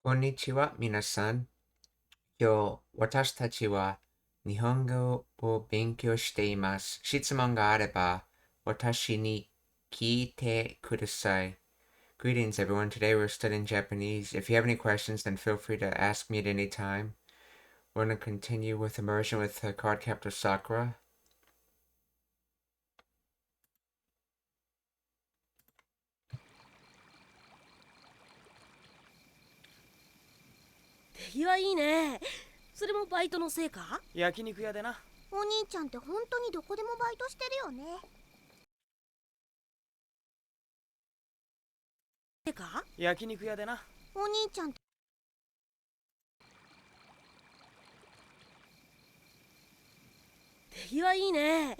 こんにちは、皆さん。今日、私たちは日本語を勉強しています。質問があれば、私に聞いてください。Greetings, everyone. Today we're studying Japanese. If you have any questions, then feel free to ask me at any time. We're going to continue with immersion with Card Captor Sakura. 手際いいね。それもバイトのせいか？焼肉屋でな。お兄ちゃんって本当にどこでもバイトしてるよね。せいか？焼肉屋でな。お兄ちゃんって手際いいね。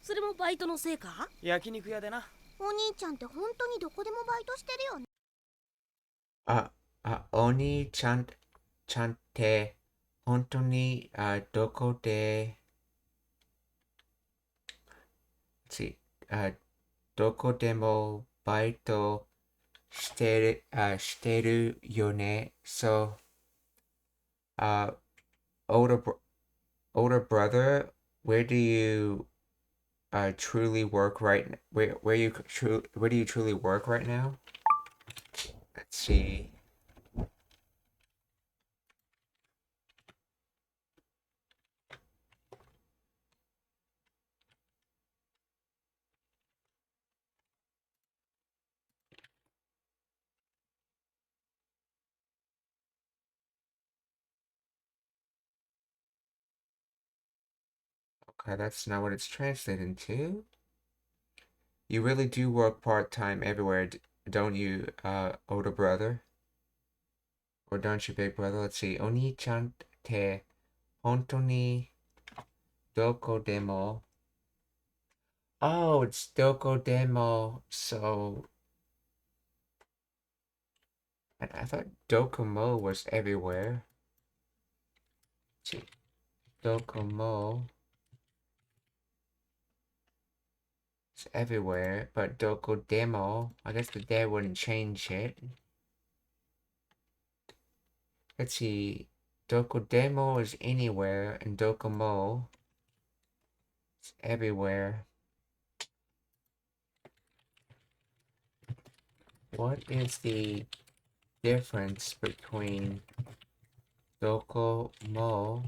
それもバイトのせいか？焼肉屋でな。お兄ちゃんって本当にどこでもバイトしてるよね。お兄ちゃんって本当にどこでどこでもバイトしてるよね。So, older brother, where do you truly work where do you truly work right now? Let's see. Okay, that's not what it's translated to. You really do work part-time everywhere, don't you, older brother? Or don't you, big brother? Let's see. Oni-chan te honto ni doko demo. Oh, it's doko demo. So, I thought Docomo was everywhere. Let's see. Docomo. It's everywhere, but Doko demo, I guess the there wouldn't change it. Let's see. Doko demo is anywhere, and Docomo is everywhere. What is the difference between Docomo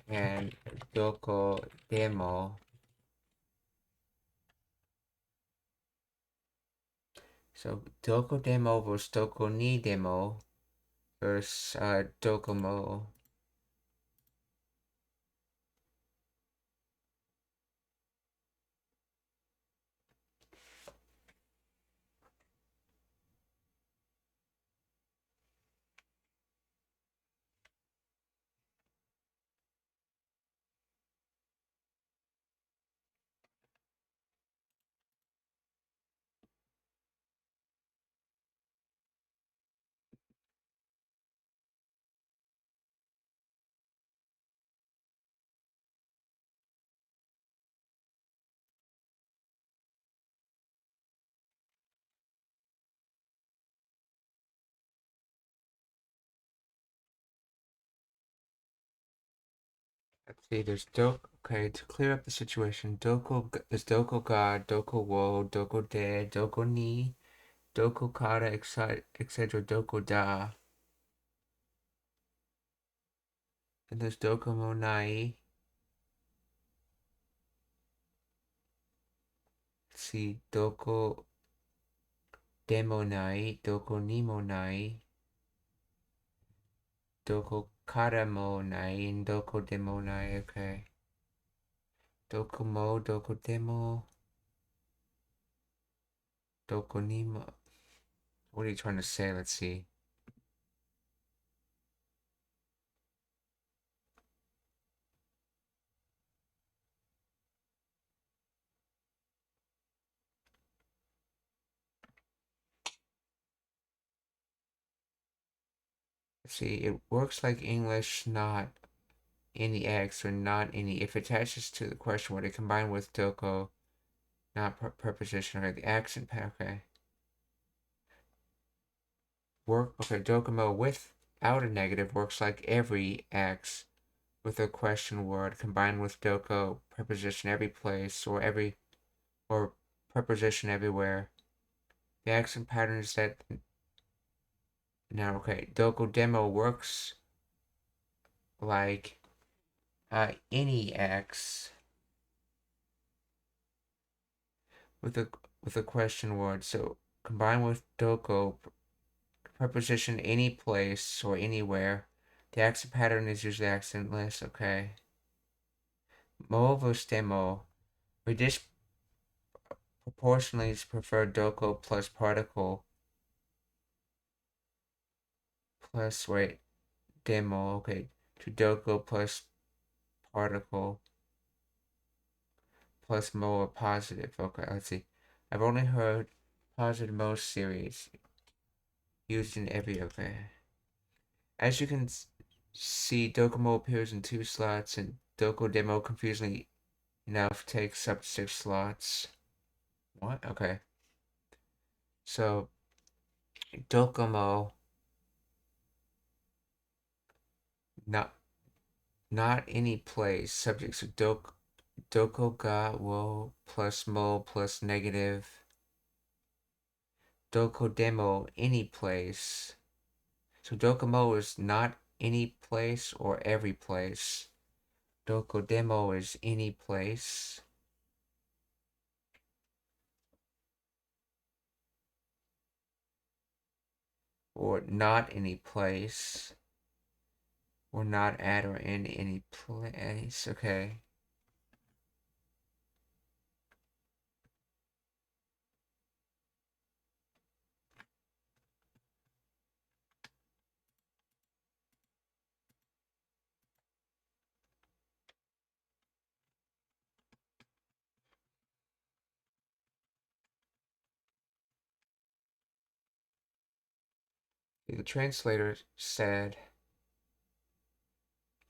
and Doko demo? So Doko demo versus Doko ni demo versus Docomo. Let's see, there's Doko. Okay, to clear up the situation, there's Doko ga, Doko wo, Doko de, Doko ni, Doko kara, etc., Doko da. And there's Doko mo nai. Let's see, Doko demo nai, Doko ni mo nai, Doko kara mo nai, and Doko demo nai. Okay. Doko mo, Doko demo, Doko ni mo. What are you trying to say? Let's see. See, it works like English, not any X or not any. If it attaches to the question word, it combined with Doko, not preposition, or the accent pair. Okay. Docomo without a negative works like every X with a question word combined with doko preposition every place or preposition everywhere. The accent pattern is that doko demo works like any X with a question word. So combined with doko preposition any place or anywhere. The accent pattern is usually accentless, okay. Mo versus demo. We disproportionately prefer doko plus particle plus, demo, okay, to doko plus particle plus mo or positive. Okay, let's see. I've only heard positive mo series used in every, okay. As you can see, Docomo appears in 2 slots, and Doko Demo, confusingly enough, takes up 6 slots. What? Okay. So, Docomo, not any place, subjects of Doko ga wo plus mo plus negative. Doko Demo, any place. So Docomo is not any place or every place. Doko Demo is any place. Or not any place. Or not at or in any place. Okay. The translator said,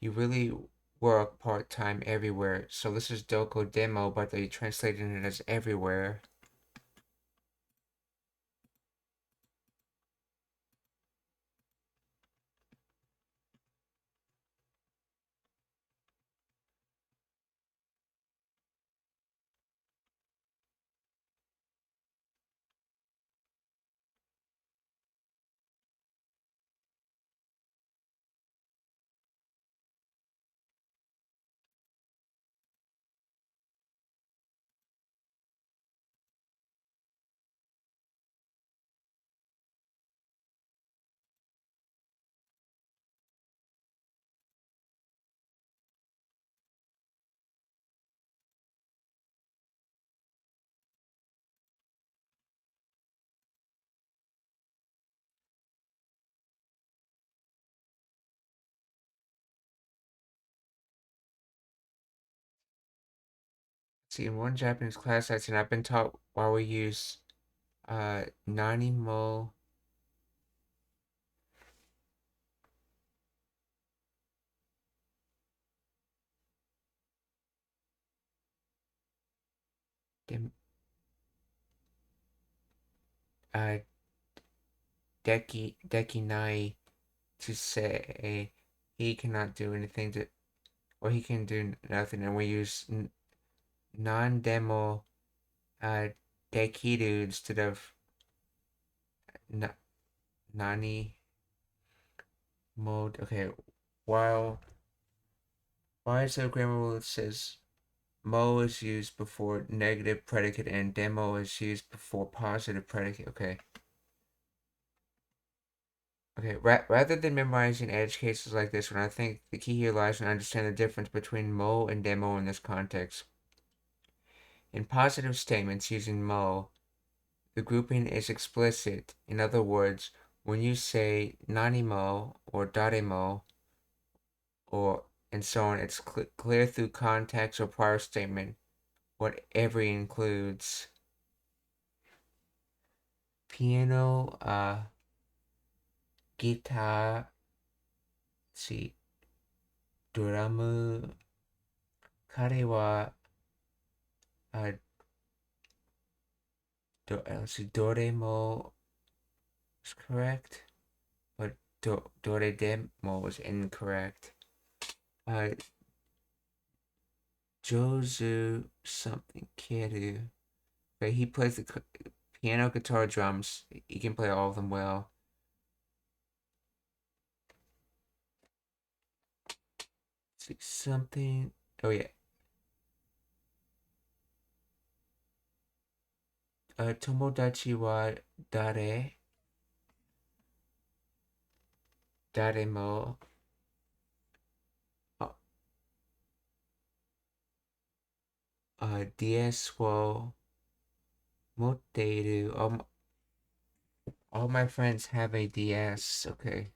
"You really work part-time everywhere." So this is Doko Demo, but they translated it as everywhere. See, in one Japanese class I've been taught why we use nanimo dem, deki nai to say he cannot do anything or he can do nothing, and we use non-demo dekiru instead of nani mode. Okay, why is there a grammar rule that says mo is used before negative predicate and demo is used before positive predicate? Okay. Okay, rather than memorizing edge cases like this one, I think the key here lies in understanding the difference between mo and demo in this context. In positive statements using mo, the grouping is explicit. In other words, when you say nanimo or daremo or and so on, it's clear through context or prior statement what every includes. Piano, guitar, see, ドラム、彼は、let's see, どれも is correct. Dore demo was incorrect. Jozu something Kiru. Okay, he plays the piano, guitar, drums. He can play all of them well. Something. Oh yeah. Tomodachi wa dare? Dare mo. DS wo motteiru. All my friends have a DS. Okay.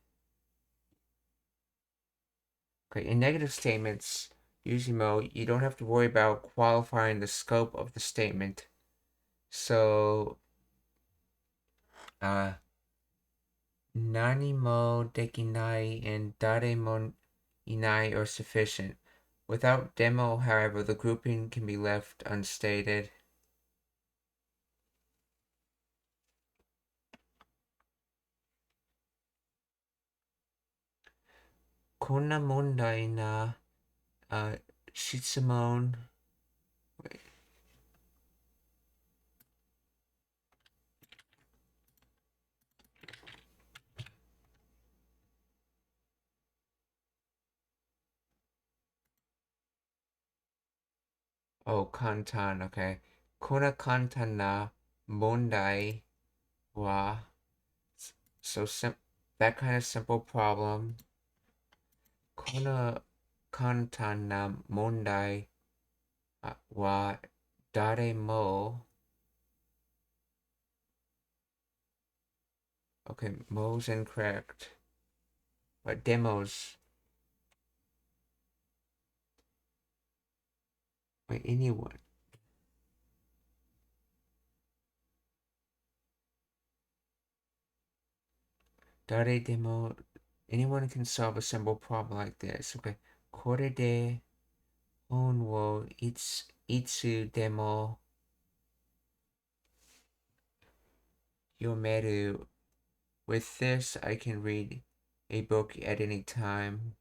Okay, in negative statements, usually you don't have to worry about qualifying the scope of the statement. So, nani mo dekinai and dare mo inai are sufficient. Without demo, however, the grouping can be left unstated. Konna mondai na shitsumon. Wait. Oh, kantan, okay. Konna kantan na mondai wa. So that kind of simple problem. Konna kantan na mondai wa dare mo. Okay, mo's incorrect. But demos. Wait, anyone. Dare demo. Anyone can solve a simple problem like this. Okay. Kore de hon wo itsu demo yomeru. With this, I can read a book at any time.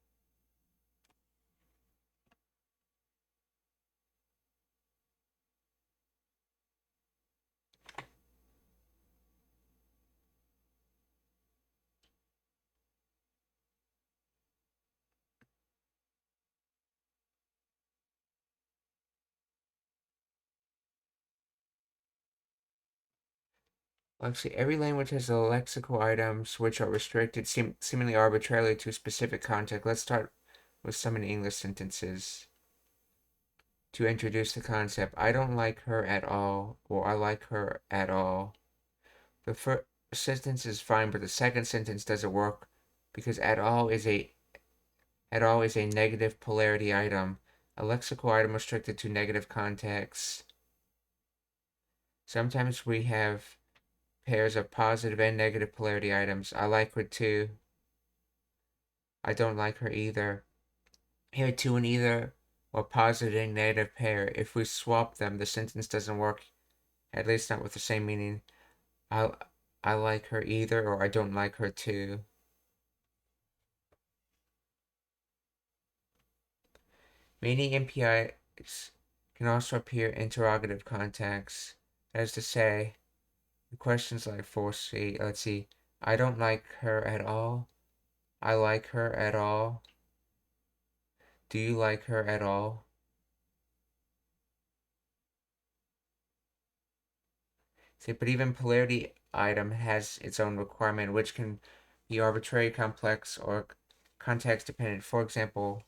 Actually, every language has lexical items which are restricted seemingly arbitrarily to a specific context. Let's start with some in English sentences. To introduce the concept, I don't like her at all, or I like her at all. The first sentence is fine, but the second sentence doesn't work because at all is a negative polarity item, a lexical item restricted to negative contexts. Sometimes we have pairs of positive and negative polarity items. I like her too. I don't like her either. Here, two and either or positive and negative pair. If we swap them, the sentence doesn't work, at least not with the same meaning. I like her either or I don't like her too. Many MPIs can also appear in interrogative contexts. That is to say, questions like 4C, let's see, I don't like her at all. I like her at all. Do you like her at all? See, but even polarity item has its own requirement, which can be arbitrary, complex, or context dependent. For example,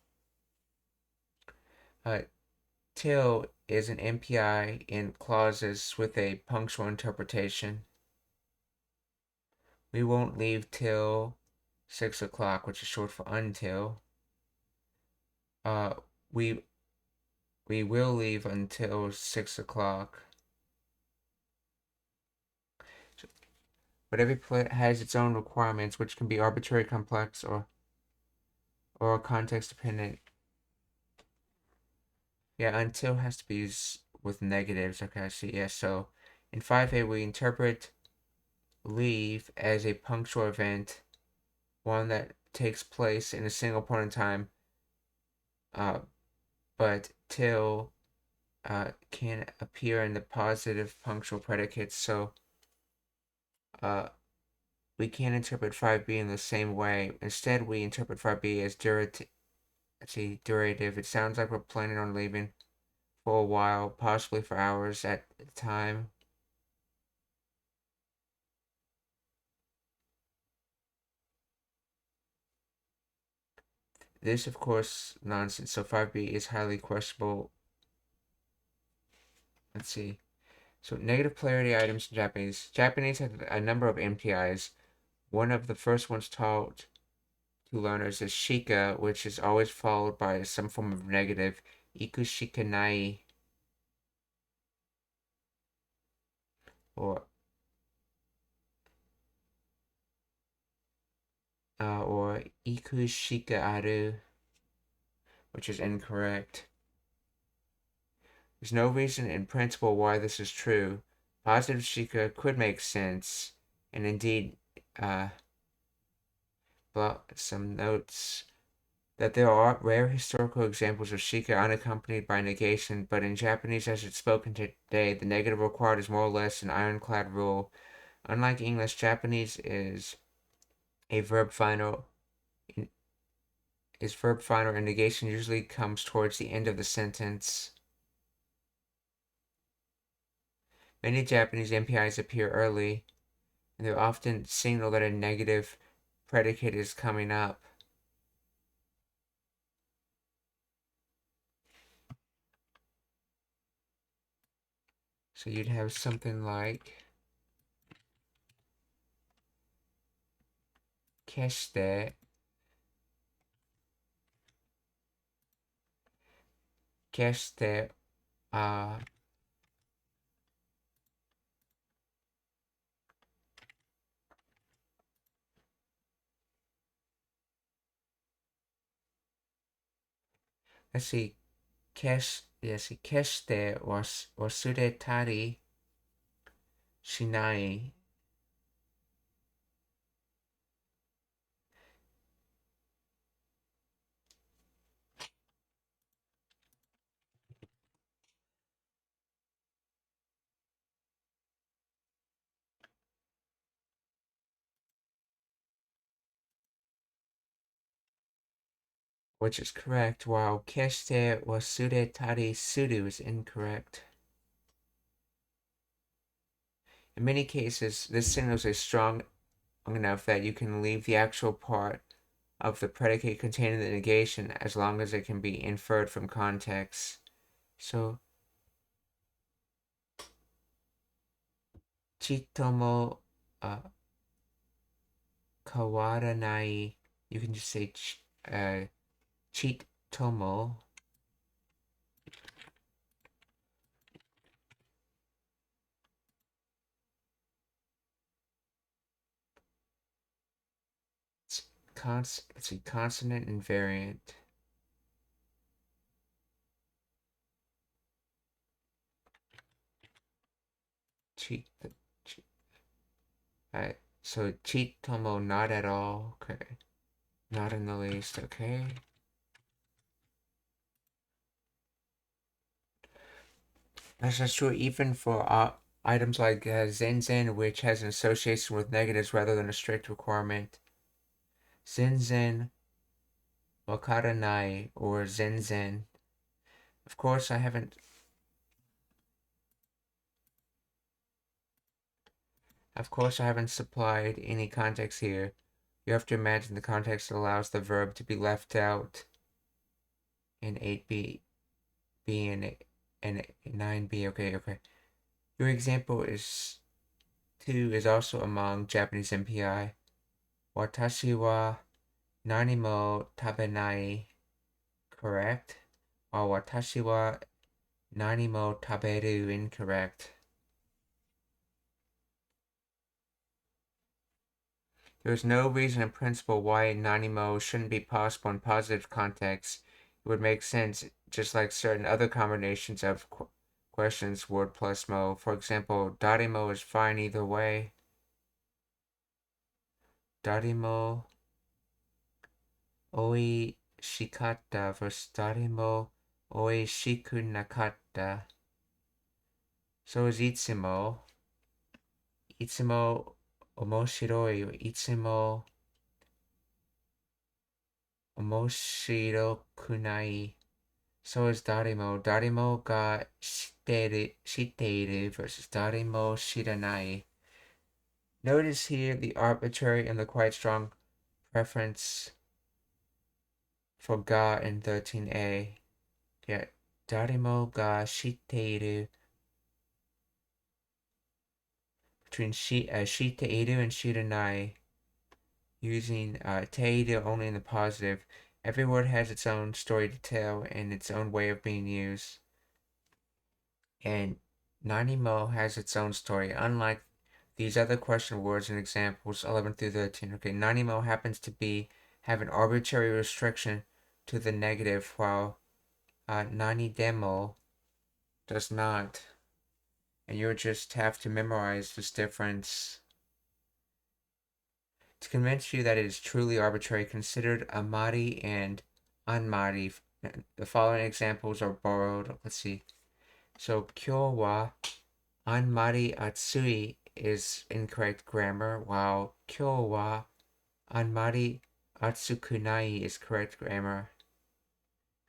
till is an MPI in clauses with a punctual interpretation. We won't leave till 6 o'clock, which is short for until. We will leave until 6 o'clock. But every play has its own requirements, which can be arbitrary, complex, or context dependent. Yeah, until has to be used with negatives. Okay, I see. Yeah, so in 5A we interpret leave as a punctual event one that takes place in a single point in time, but till can appear in the positive punctual predicates. So we can't interpret 5b in the same way. Instead, we interpret 5b as durative. It sounds like we're planning on leaving for a while, possibly for hours at a time. This, of course, nonsense. So 5b is highly questionable. Let's see. So negative polarity items in Japanese. Japanese has a number of MPIs. One of the first ones taught to learners is shika, which is always followed by some form of negative. Iku shika nai. Or iku shika aru, which is incorrect. There's no reason in principle why this is true. Positive shika could make sense, and indeed, some notes that there are rare historical examples of shika unaccompanied by negation, but in Japanese as it's spoken today, the negative required is more or less an ironclad rule. Unlike English, Japanese is verb final, and negation usually comes towards the end of the sentence. Many Japanese MPIs appear early, and they're often signal that a negative predicate is coming up. So you'd have something like keshite, let's see, keshite wasuretari shinai. Which is correct, while keshite wasuretari suru is incorrect. In many cases, this signal is strong enough that you can leave the actual part of the predicate containing the negation as long as it can be inferred from context. So, chitomo kawaranai, you can just say chitomo. Let's see, consonant invariant. Alright, so chitomo, not at all. Okay, not in the least. Okay. That's just true even for items like zenzen, which has an association with negatives rather than a strict requirement. Zenzen, wakaranai, or zenzen. Of course, I haven't supplied any context here. You have to imagine the context allows the verb to be left out in 8b, b, and 9b. Okay. Your example is 2 is also among Japanese MPI. Watashi wa nani mo tabenai, correct? While watashi wa nani mo taberu, incorrect. There is no reason in principle why nanimo shouldn't be possible in positive context. It would make sense, just like certain other combinations of questions, word plus mo. For example, darimo is fine either way. Darimo おいしかった versus 誰もおいしくなかった。そういつも、いつも面白い、いつも面白くない。そう誰も、誰もが知っている versus 誰も知らない。Notice here the arbitrary and the quite strong preference for ga in 13a. Yeah, 誰もが知っている between 知っている and 知らない using ている only in the positive. Every word has its own story to tell and its own way of being used. And nanimo has its own story, unlike these other question words and examples 11 through 13. Okay, nanimo happens to have an arbitrary restriction to the negative, while nani demo does not. And you'll just have to memorize this difference. To convince you that it is truly arbitrary, consider amari and anmari. The following examples are borrowed. Let's see. So, kyo wa anmari atsui is incorrect grammar, while kyo wa anmari atsukunai is correct grammar.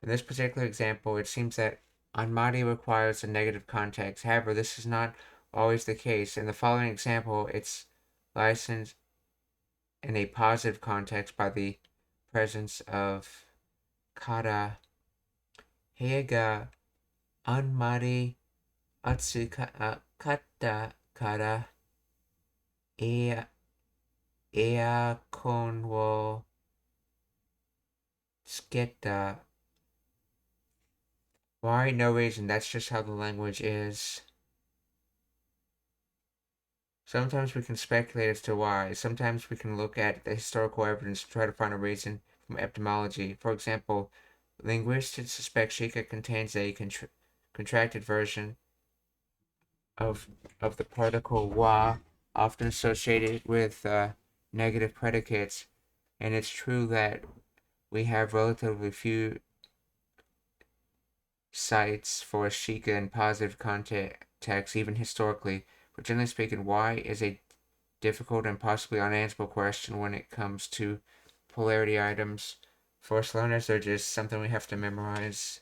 In this particular example, it seems that anmari requires a negative context. However, this is not always the case. In the following example, it's licensed in a positive context by the presence of kara. Heia ga anmari atsukata kara earcon wo tsuketa. Why? No reason. That's just how the language is. Sometimes we can speculate as to why. Sometimes we can look at the historical evidence to try to find a reason from etymology. For example, linguists suspect shika contains a contracted version of the particle wa, often associated with negative predicates. And it's true that we have relatively few sites for shika in positive context, even historically. But generally speaking, why is a difficult and possibly unanswerable question when it comes to polarity items. For us learners, they're just something we have to memorize.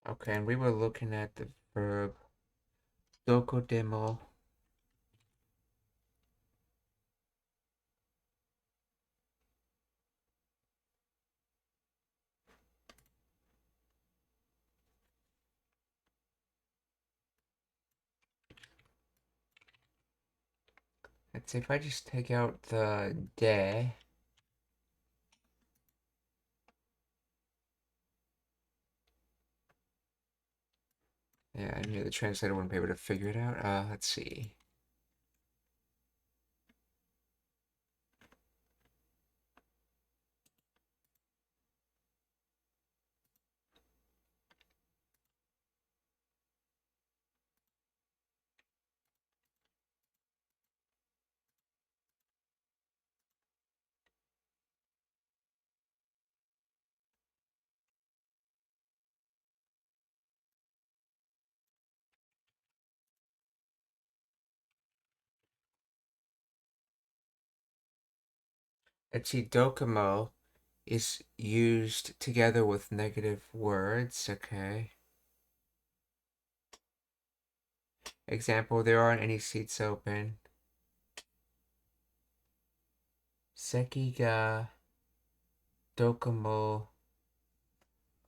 Okay, and we were looking at the verb dokodemo. Let's see if I just take out the de. Yeah, I knew the translator wouldn't be able to figure it out. Let's see. Let's see, Docomo is used together with negative words. Okay. Example, there aren't any seats open. Seki ga dokomo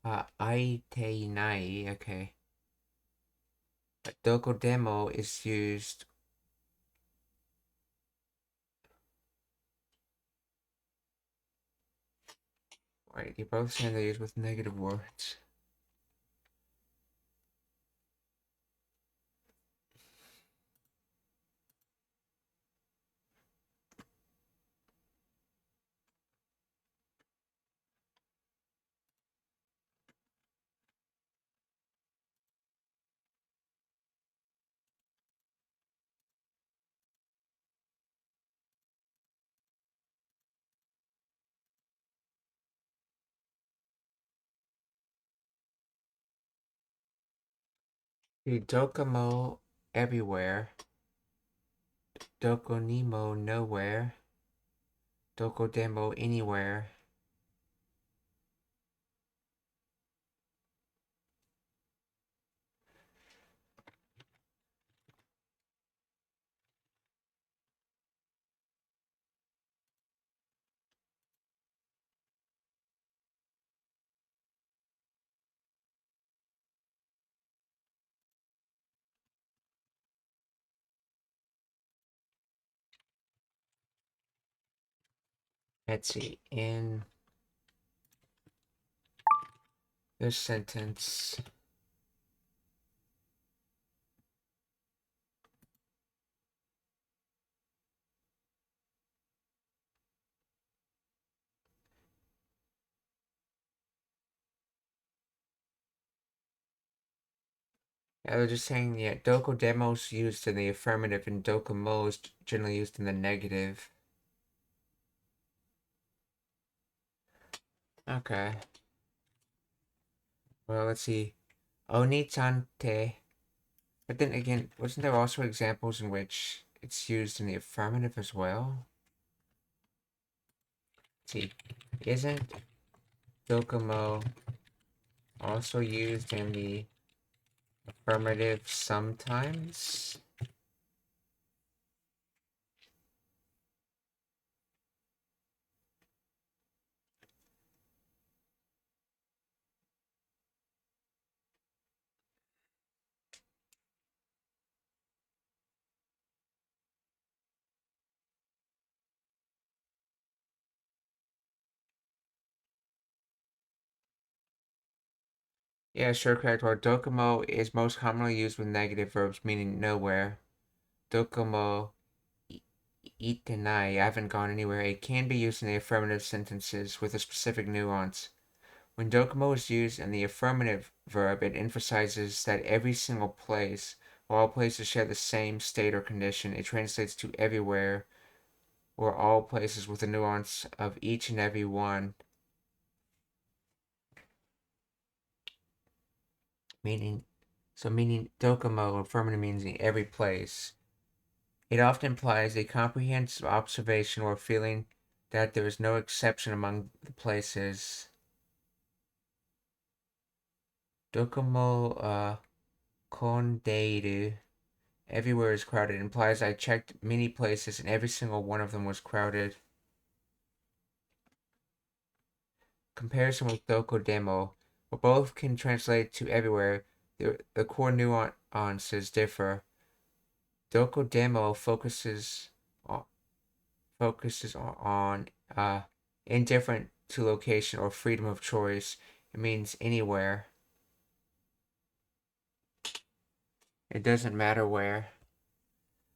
aite inai. Okay. But doko demo is used. Wait, you're both saying they're used with negative words. Dokomo everywhere. Dokonimo nowhere. Dokodemo anywhere. Let's see, in this sentence, yeah, they're just saying, yeah, dokodemo is used in the affirmative and dokomo is generally used in the negative. Okay. Well, let's see. Oni-chan-te. But then again, wasn't there also examples in which it's used in the affirmative as well? Let's see. Isn't dokomo also used in the affirmative sometimes? Yeah, sure, correct. Well, dokomo is most commonly used with negative verbs meaning nowhere. Dokomo itenai, I haven't gone anywhere. It can be used in the affirmative sentences with a specific nuance. When dokomo is used in the affirmative verb, it emphasizes that every single place, or all places share the same state or condition. It translates to everywhere, or all places with a nuance of each and every one. Meaning dokomo affirmative means in every place. It often implies a comprehensive observation or feeling that there is no exception among the places. Dokomo kondeiru. Everywhere is crowded. It implies I checked many places and every single one of them was crowded. Comparison with dokodemo. While both can translate to everywhere, the core nuances differ. Dokodemo focuses on indifferent to location or freedom of choice. It means anywhere. It doesn't matter where.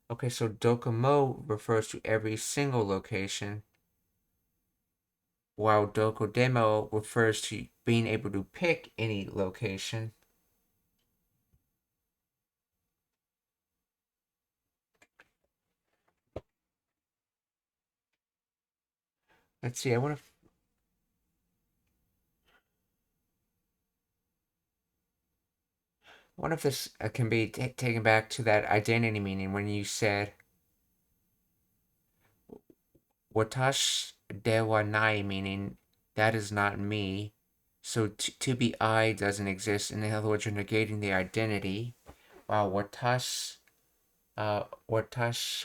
Okay, so dokomo refers to every single location, while dokodemo refers to being able to pick any location. Let's see, I wonder if this can be taken back to that identity meaning when you said watashi de wa nai, meaning that is not me. So to be I doesn't exist. In other words, you're negating the identity. Wow, watashi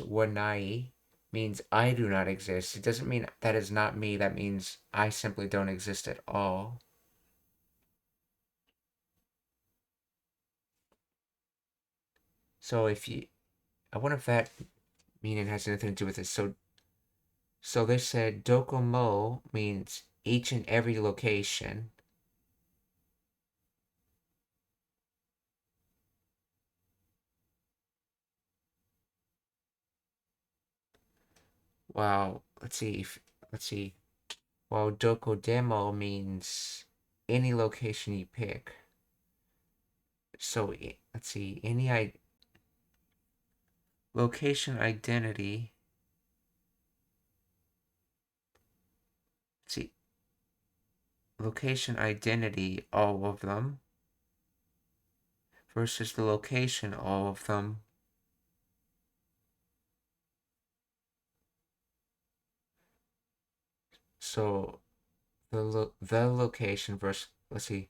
wa nai means I do not exist. It doesn't mean that is not me. That means I simply don't exist at all. So I wonder if that meaning has anything to do with it. So they said dokomo means each and every location. Wow, let's see. Well, dokodemo means any location you pick. So let's see, any location identity. Let's see, location identity, all of them, versus the location, all of them. So the location versus, let's see,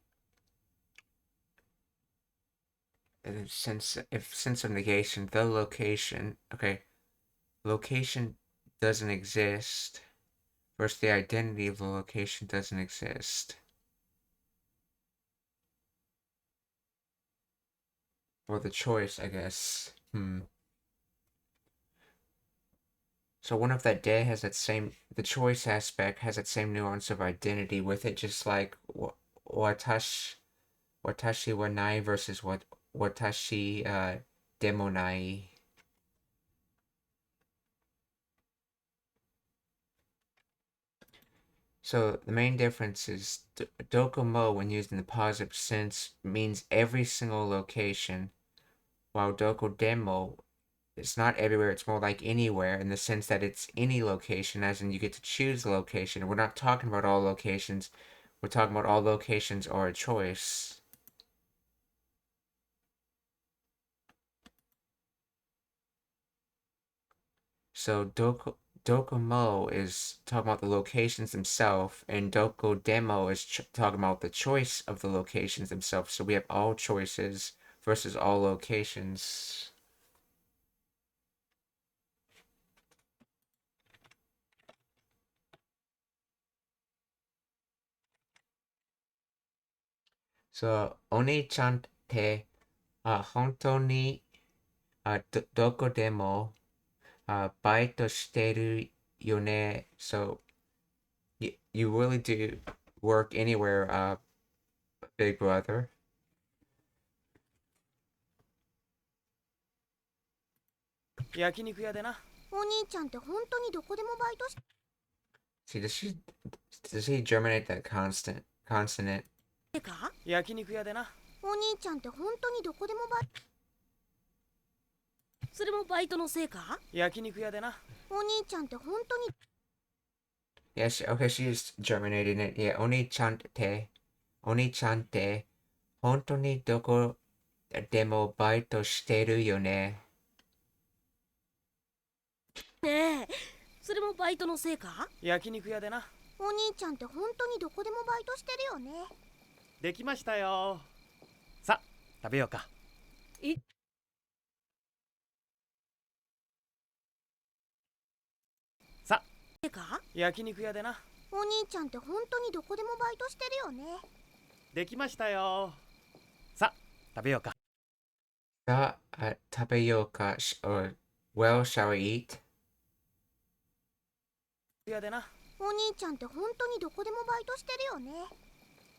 and since of negation, the location, okay, location doesn't exist versus the identity of the location doesn't exist. Or the choice, I guess. So one of that day has that same, the choice aspect has that same nuance of identity with it, just like watashi wa nai versus watashi demo nai. So the main difference is dokomo, when used in the positive sense, means every single location, while dokodemo, it's not everywhere, it's more like anywhere, in the sense that it's any location, as in you get to choose the location. We're not talking about all locations, we're talking about all locations or a choice. So dokomo is talking about the locations themselves, and dokodemo is talking about the choice of the locations themselves. So we have all choices versus all locations. So oni-chan te hontou ni doko demo baito shiteru yo ne. So you really do work anywhere, big brother. 焼肉屋でな。お兄ちゃんって本当にどこでもバイトし See, does he germinate that consonant? てか焼肉屋でな。お兄ちゃんって本当にどこでもバイそれもバイトのせいか焼肉屋でな。お兄ちゃんって本当に Yes, okay, she's germinating it. Yeah, oni-chan te hontou ni doko demo baito shiteru yo ne. ねえそれもバイトのせいか焼肉屋でな。お兄ちゃんって本当にどこでもバイトしてるよね。できましたよ。さあ、食べようか。さあ、てか焼肉屋でな。お兄ちゃんって本当にどこでもバイトしてるよね。できましたよ。さあ、食べようか。Tabeyoka, or well, shall we eat? 屋でな。お兄ちゃんって本当にどこでもバイトしてるよね。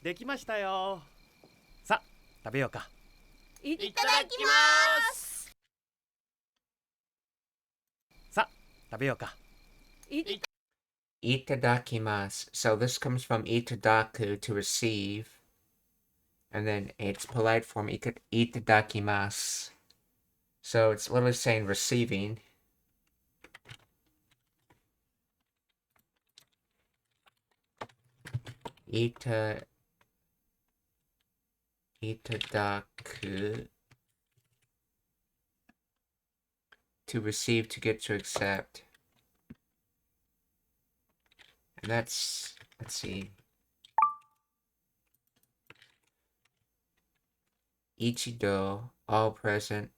できましたよ。さあ、食べようか。いいただきます。さあ、食べようか。い Itadakimasu. So this comes from itadaku, to receive, and then its polite form itadakimasu. So it's literally saying receiving. Itadaku, to receive, to get, to accept. And that's, let's see, Ichido, all present.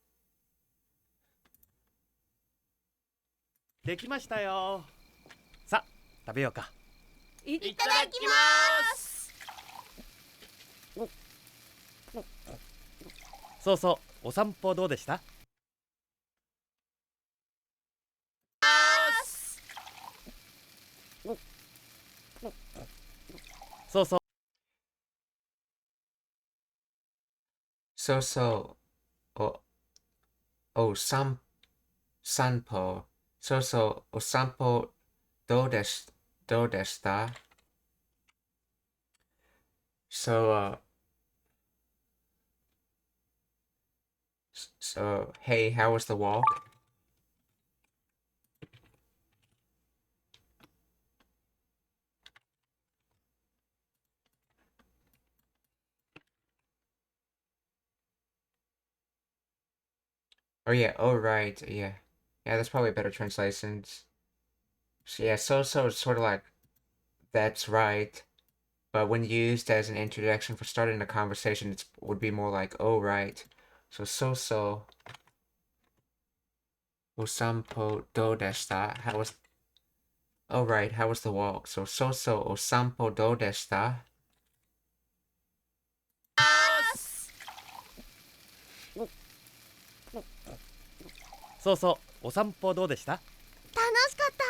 できましたよ。さあ食べようか。いいただきます。そうそう、お散歩どうでした？そうそう。So, sanpo. O sanpo do deshita. So, hey, how was the walk? Oh yeah, oh right, yeah. Yeah, that's probably a better translation. So yeah, so is sort of like, that's right. But when used as an introduction for starting a conversation, it would be more like, oh right. So, osampo do deshita. How was, oh right, how was the walk? So, osampo do deshita. そうそう、お散歩どうでした？楽しかった。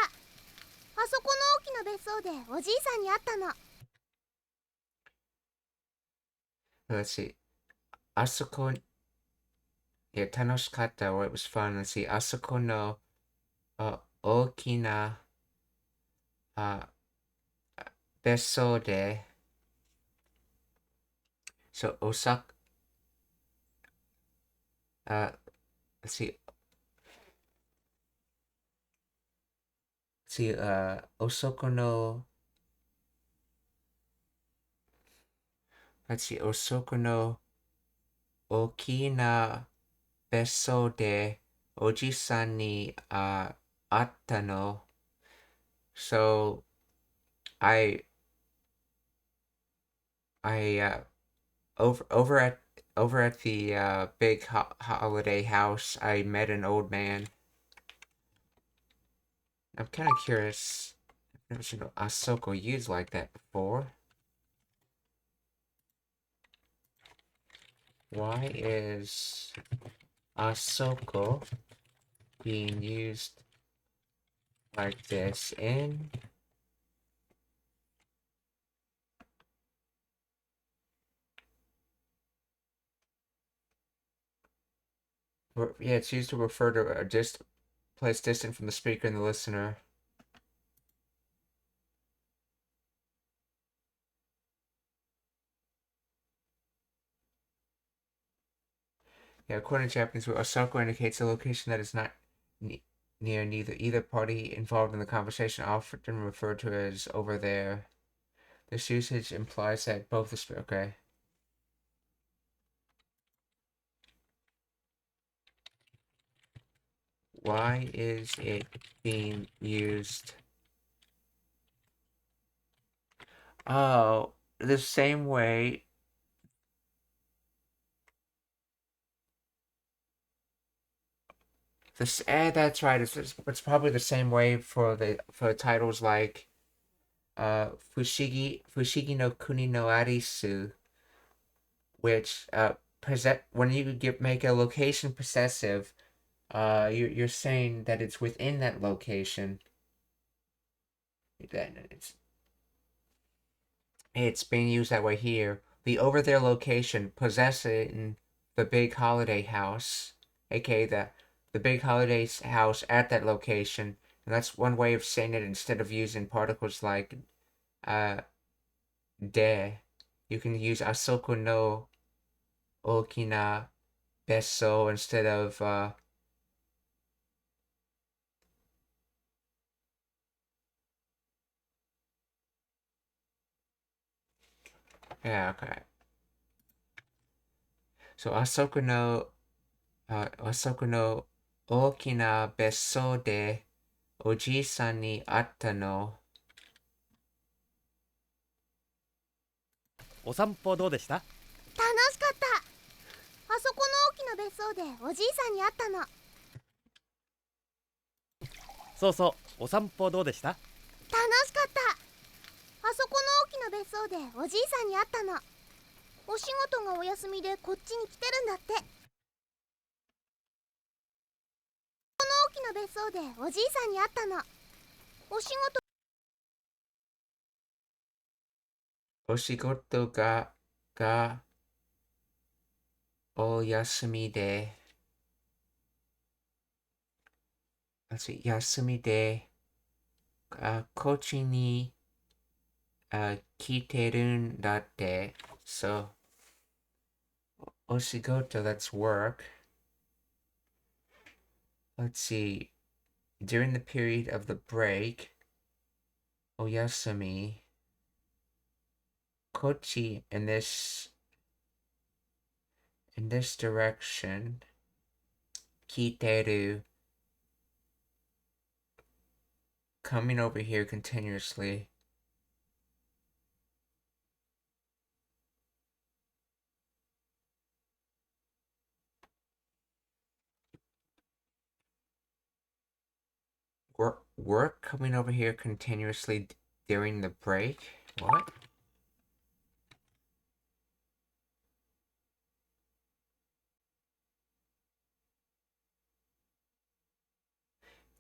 あそこの大きな別荘でおじいさんに会ったの。 Let's see. Asako, yeah, tanoshikatta, or it was fun. Let's see. Asako no, okina, uh, besso de. So, uh, let's see. Osoko no, let's see. Osoko no okina besso de oji-san ni, atta no. So, I, over at the big holiday house, I met an old man. I'm kind of curious. I've never seen Asoko used like that before. Why is Asoko being used like this in? Yeah, it's used to refer to a place distant from the speaker and the listener. Yeah, according to Japanese, Osoko indicates a location that is not near either party involved in the conversation, often referred to as over there. This usage implies that both the okay. Why is it being used? Oh, the same way. That's right. It's probably the same way for titles like Fushigi no Kuni no Arisu, which when you make a location possessive, you're saying that it's within that location. Then it's being used that way here. The over there location possessing the big holiday house, aka the big holiday house at that location, and that's one way of saying it instead of using particles like de. You can use asoko no okina besso instead of yeah, okay. So asoko no okina besso de oji-san ni atta no. お散歩どうでした？楽しかった。あそこの大きな別荘でおじいさんに会ったの。そうそう、お散歩どうでした？楽しかった。あそこの大きな別荘でおじいさんに会ったの。お仕事がお休みでこっちに来てるんだって。この大きな別荘でおじいさんに会ったの。お仕事お仕事がお休みで、休みで、こっちに来てるんだって。So, お仕事, let's work. Let's see. During the period of the break, oyasumi, kochi in this direction, kiteru, coming over here continuously. Work coming over here continuously during the break? What?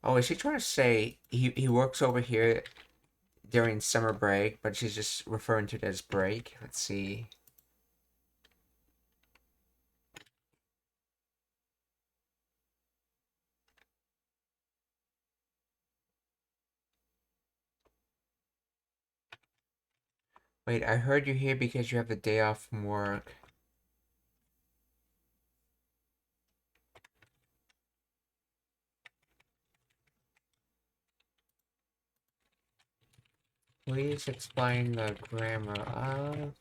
Oh, is she trying to say he works over here during summer break, but she's just referring to it as break? Let's see. Wait, I heard you're here because you have the day off from work. Please explain the grammar of...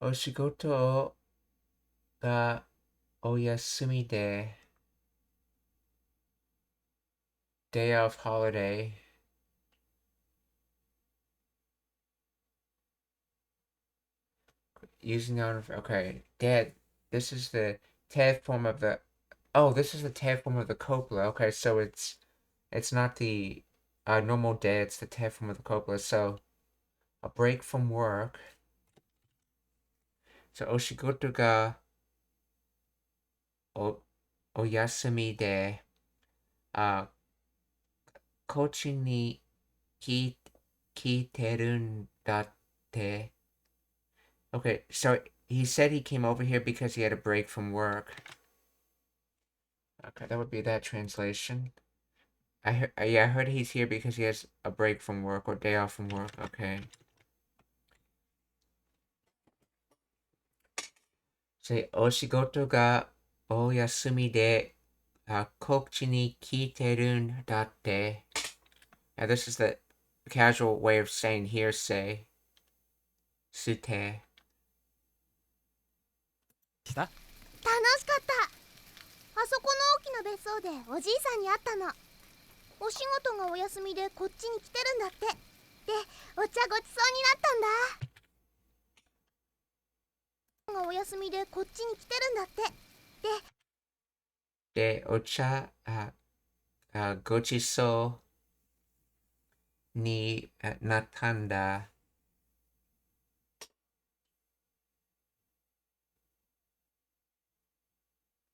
Oshigoto ga oyasumi de. Day off holiday. Using on... Okay, Dad, this is the TAF form of the... Oh, this is the TAF form of the copula. Okay, so it's not the normal day, it's the TAF form of the copula. So, a break from work. So, oshigoto ga oyasumi de. Kochi ni kiterun datte. Okay, so he said he came over here because he had a break from work. Okay, that would be that translation. I heard he's here because he has a break from work or day off from work. Okay. Say oshigoto ga oyasumi de kochi ni kiterun datte. Now this is the casual way of saying hearsay. Sute. した？楽しかった。あそこの大きな別荘でおじいさんに会ったの。お仕事がお休みでこっちに来てるんだって。で、お茶ごちそうになったんだ。がお休みでこっちに来てるんだって。で、お茶、ごちそうになったんだ。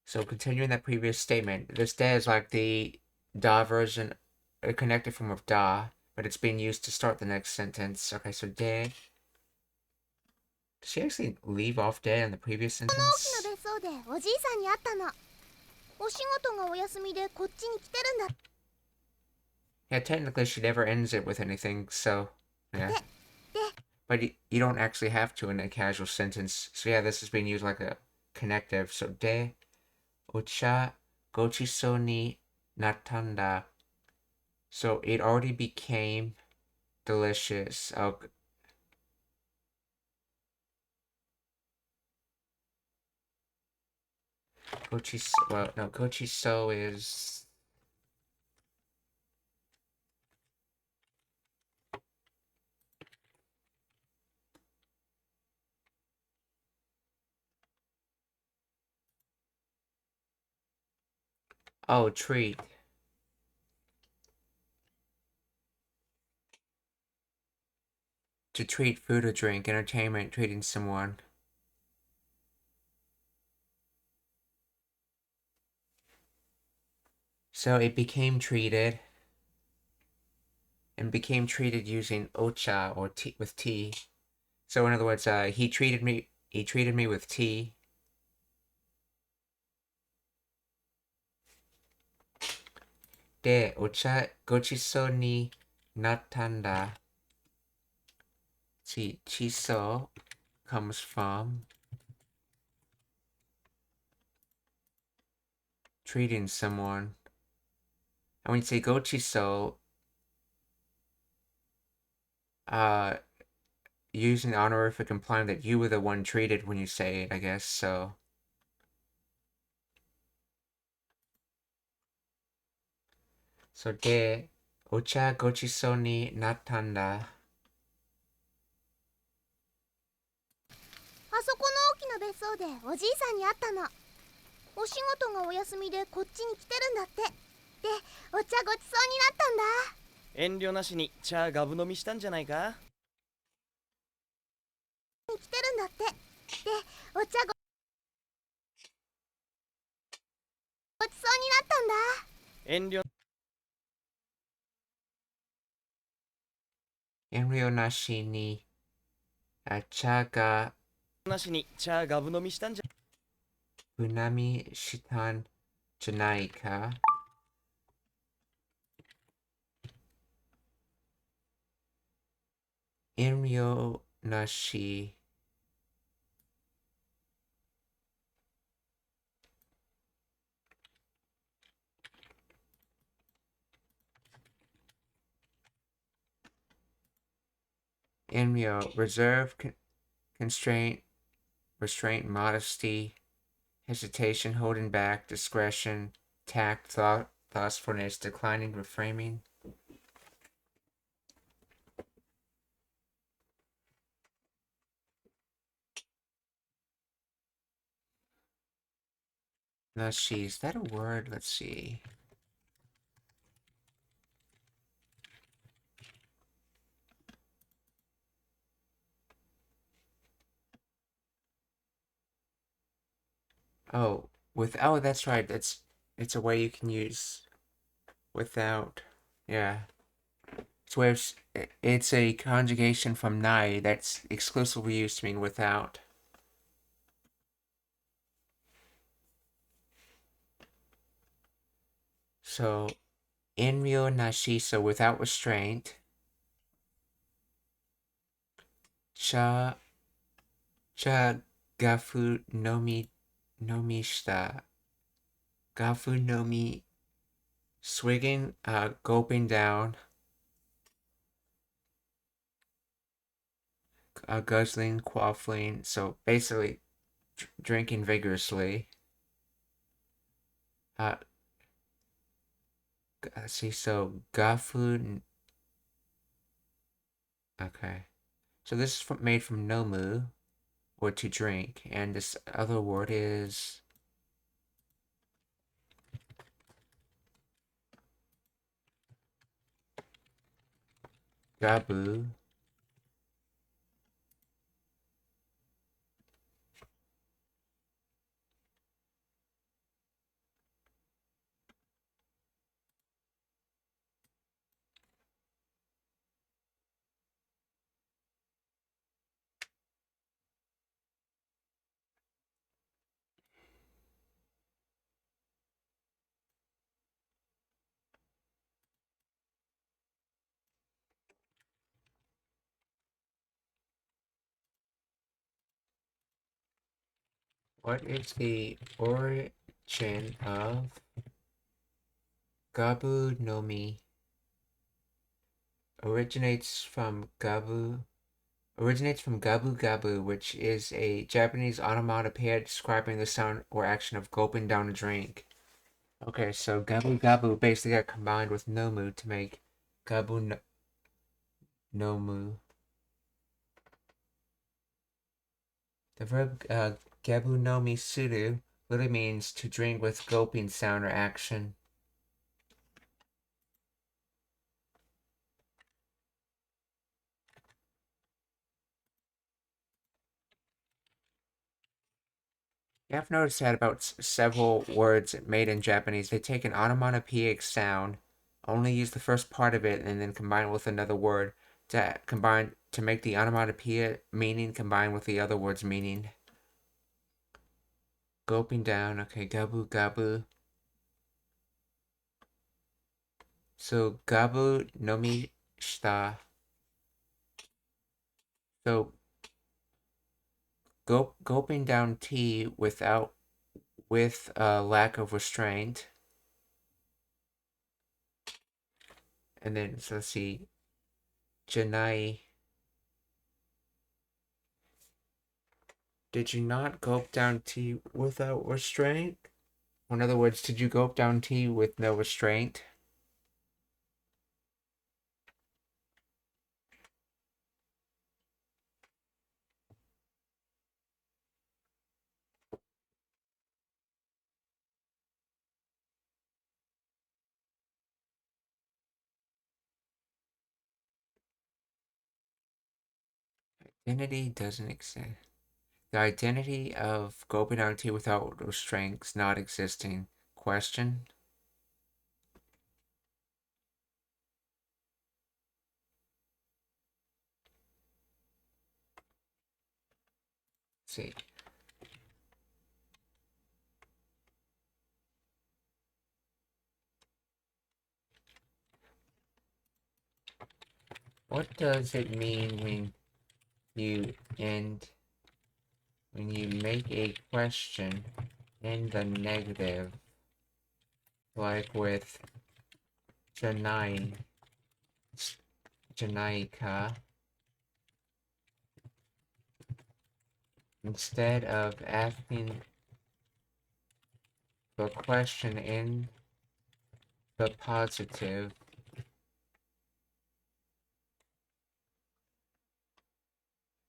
So continuing that previous statement, this da is like the da version, a connected form of da, but it's being used to start the next sentence. Okay, so de. Did she actually leave off de in the previous この大 sentence? きな別荘でおじいさんに会ったの。お仕事がお休みでこっちに来てるんだ。Yeah, technically she never ends it with anything, so yeah. But you don't actually have to in a casual sentence. So yeah, this is being used like a connective. So de ocha gochiso ni natanda. So it already became delicious. Oh, gochiso. Well, no, gochiso is. Oh, treat. To treat, food or drink, entertainment, treating someone. So it became treated. And became treated using ocha or tea with tea. So in other words, he treated me with tea. De ocha gochiso ni nattanda. See, chiso comes from treating someone. And when you say gochiso, using the honorific implying that you were the one treated when you say it, I guess, so. So de ocha gochiso ni nattanda. あそこの大きな別荘でおじいさんに会ったの。お仕事がお休みでこっちに来てるんだって。で、お茶ごちそうになったんだ。遠慮なしに茶ガブ飲みしたんじゃないか。に来てるんだって。で、お茶ごちそうになったんだ。遠慮なしに茶がなしに茶ガブ飲みしたんじゃ。うなみしたんじゃないか。遠慮なし。遠慮 reserve, constraint, restraint, modesty, hesitation, holding back, discretion, tact, thoughtfulness, declining, reframing. Nashi, is that a word? Let's see. Oh, oh, that's right. It's a way you can use without. Yeah. It's a conjugation from nai that's exclusively used to mean without. So, inryo nashi, so without restraint. Cha gafu nomi shita. Gafu nomi, swigging, gulping down. Guzzling, quaffling. So basically, drinking vigorously. Let's see. So gafu. Okay. So this is made from nomu, or to drink, and this other word is gabu. What is the origin of gabu nomi? Originates from gabu gabu, which is a Japanese onomatopoeia describing the sound or action of gulping down a drink. Okay, so gabu gabu basically got combined with nomu to make gabu nomu. The verb gabu nomi suru literally means to drink with gulping sound or action. You have noticed that about several words made in Japanese, they take an onomatopoeic sound, only use the first part of it, and then combine it with another word to make the onomatopoeia meaning combine with the other word's meaning. Gulping down, okay, gabu gabu. So gabu nomi shita. So gulping down tea with lack of restraint. And then, so let's see, janai. Did you not gulp down tea without restraint? In other words, did you gulp down tea with no restraint? Identity doesn't exist. The identity of gulping down tea without restraints not existing. Question? Let's see. What does it mean when you make a question in the negative, like with Janaika, instead of asking the question in the positive,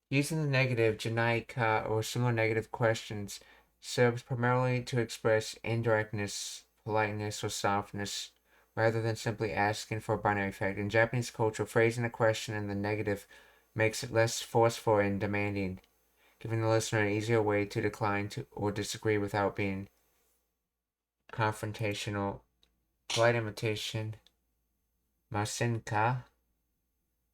using the negative Janaika or similar negative questions serves primarily to express indirectness, politeness, or softness, rather than simply asking for a binary effect. In Japanese culture, phrasing a question in the negative makes it less forceful and demanding, giving the listener an easier way to decline or disagree without being confrontational. Polite imitation, masenka,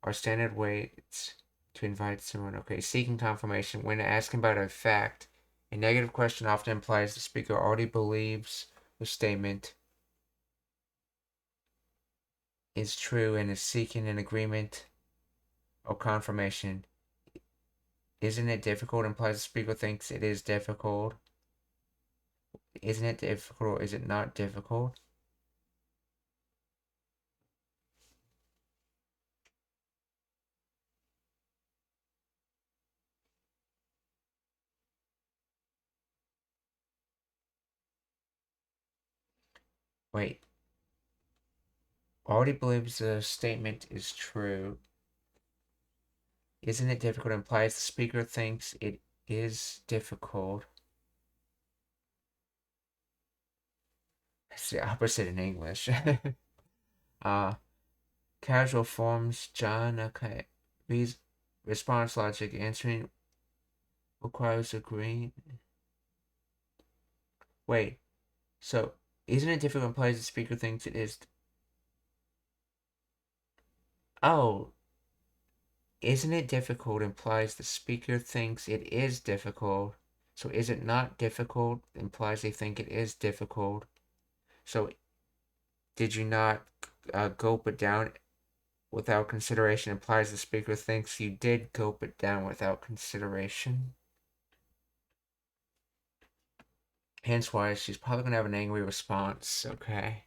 are standard ways to invite someone. Okay, seeking confirmation. When asking about a fact, a negative question often implies the speaker already believes the statement is true and is seeking an agreement or confirmation. Isn't it difficult implies the speaker thinks it is difficult. Isn't it difficult or is it not difficult? Wait. Already believes the statement is true. Isn't it difficult implies the speaker thinks it is difficult. It's the opposite in English. Casual forms, John, okay. Response logic, answering requires agreeing. Wait, so isn't it difficult implies the speaker thinks it is. Oh, isn't it difficult implies the speaker thinks it is difficult. So is it not difficult implies they think it is difficult. So did you not gulp it down without consideration implies the speaker thinks you did gulp it down without consideration. Hence why she's probably going to have an angry response, okay?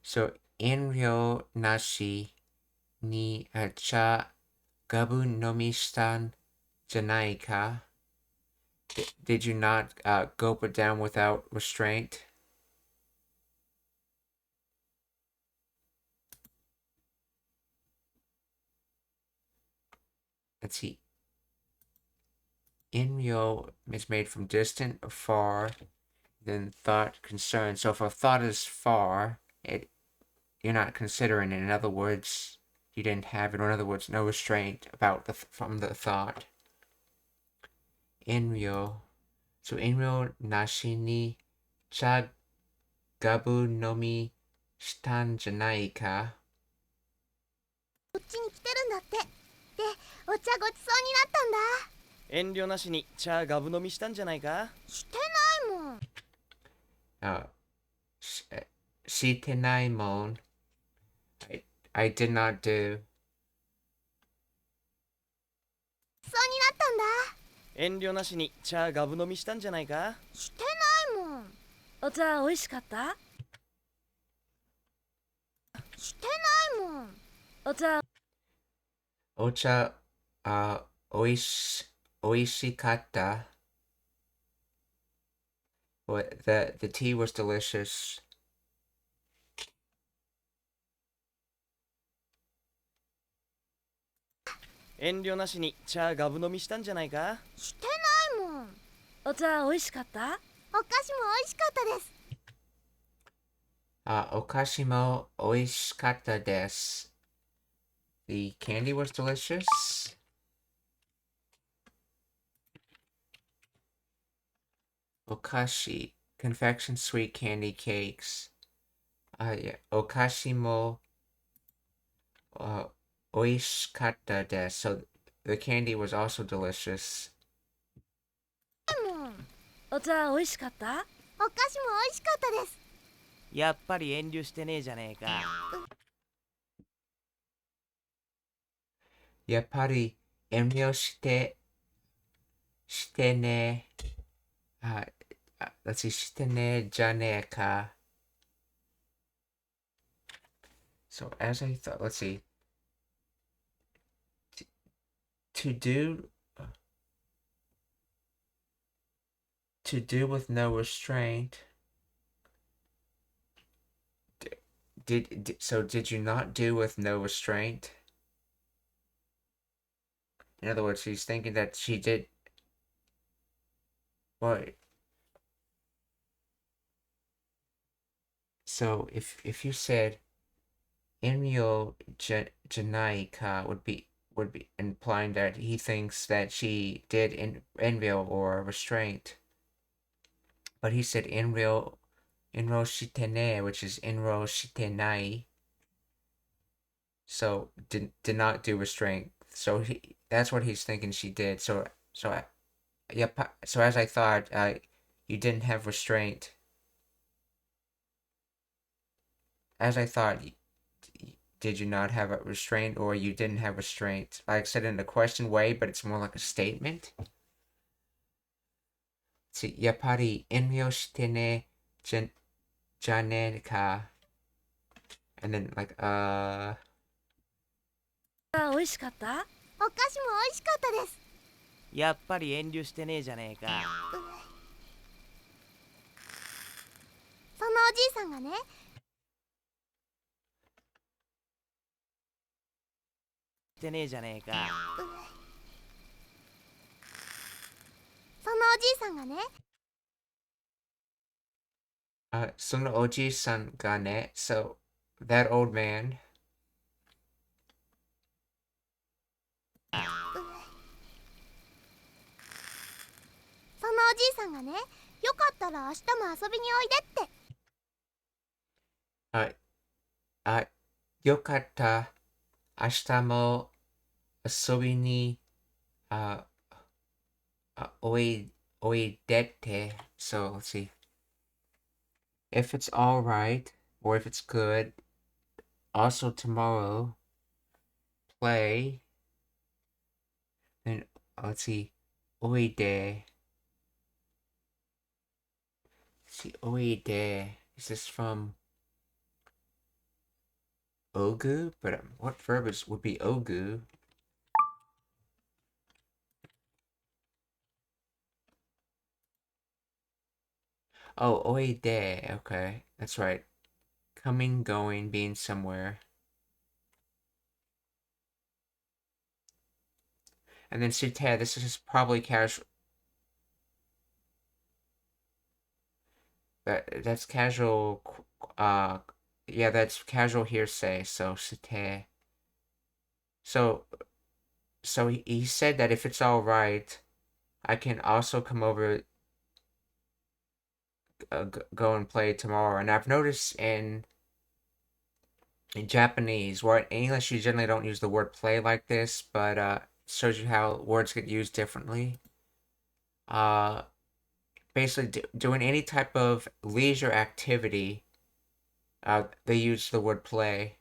So, Enryo nashi ni cha gabu nomi shitan janai ka? Did you not gulp it down without restraint? Let's see. Inryo is made from distant or far, then thought concern. So if a thought is far, you're not considering it. In other words, you didn't have it, or in other words, no restraint about from the thought. Inryo. So Inryo nashi ni cha gabu nomi shitan janai ka? こっちに来てるんだって。で、お茶ごちそうになったんだ。遠慮なしに茶ガブ飲みしたんじゃないか。してないもん。してないもん。I did not do. そうになったんだ。遠慮なしに茶ガブ飲みしたんじゃないか。してないもん。お茶美味しかった？してないもん。お茶おいしかった。What the tea was delicious. 遠慮なしに茶ガブ飲みしたんじゃないか。してないもん。お茶美味しかった？お菓子も美味しかったです。お菓子もおいしかったです。The candy was delicious. Okashi, confection sweet candy cakes. Yeah. Okashi mo oishikatta desu. So the candy was also delicious. もん。お茶美味しかった？お菓子も美味しかったです。やっぱり遠慮してねえじゃねえか。やっぱり遠慮してね。let's see, してねじゃねえか。So as I thought, let's see. To do with no restraint. Did you not do with no restraint? In other words, she's thinking that she did. What? So if you said Inryo janai ka would be implying that he thinks that she did Inryo or restraint. But he said Inryo shitene, which is Inryo shitenai. So did not do restraint. So that's what he's thinking she did. So as I thought, you didn't have restraint. As I thought, did you not have a restraint, or you didn't have restraint? Like I said in a question way, but it's more like a statement. See, やっぱり遠慮してねじゃねえか. And then like 美味しかった？お菓子も美味しかったです。やっぱり遠慮してねえじゃねえか。そのおじいさんがね。してねえじゃねえか。そのおじいさんがね。そのおじいさんがね. So that old man. そのおじいさんがね、よかったら明日も遊びにおいでって。よかった明日も遊びにおいでって. So let's see. If it's alright, or if it's good, also tomorrow, play. Then let's see. おいで. See, oide. Is this from ogu? But what verb would be ogu? Oh, oide. Okay, that's right. Coming, going, being somewhere. And then sute. This is probably casual. that's casual. Yeah, that's casual hearsay. So site. So he said that if it's all right, I can also come over, go and play tomorrow. And I've noticed in Japanese, where in English you generally don't use the word play like this, but shows you how words get used differently. Basically doing any type of leisure activity, they use the word play.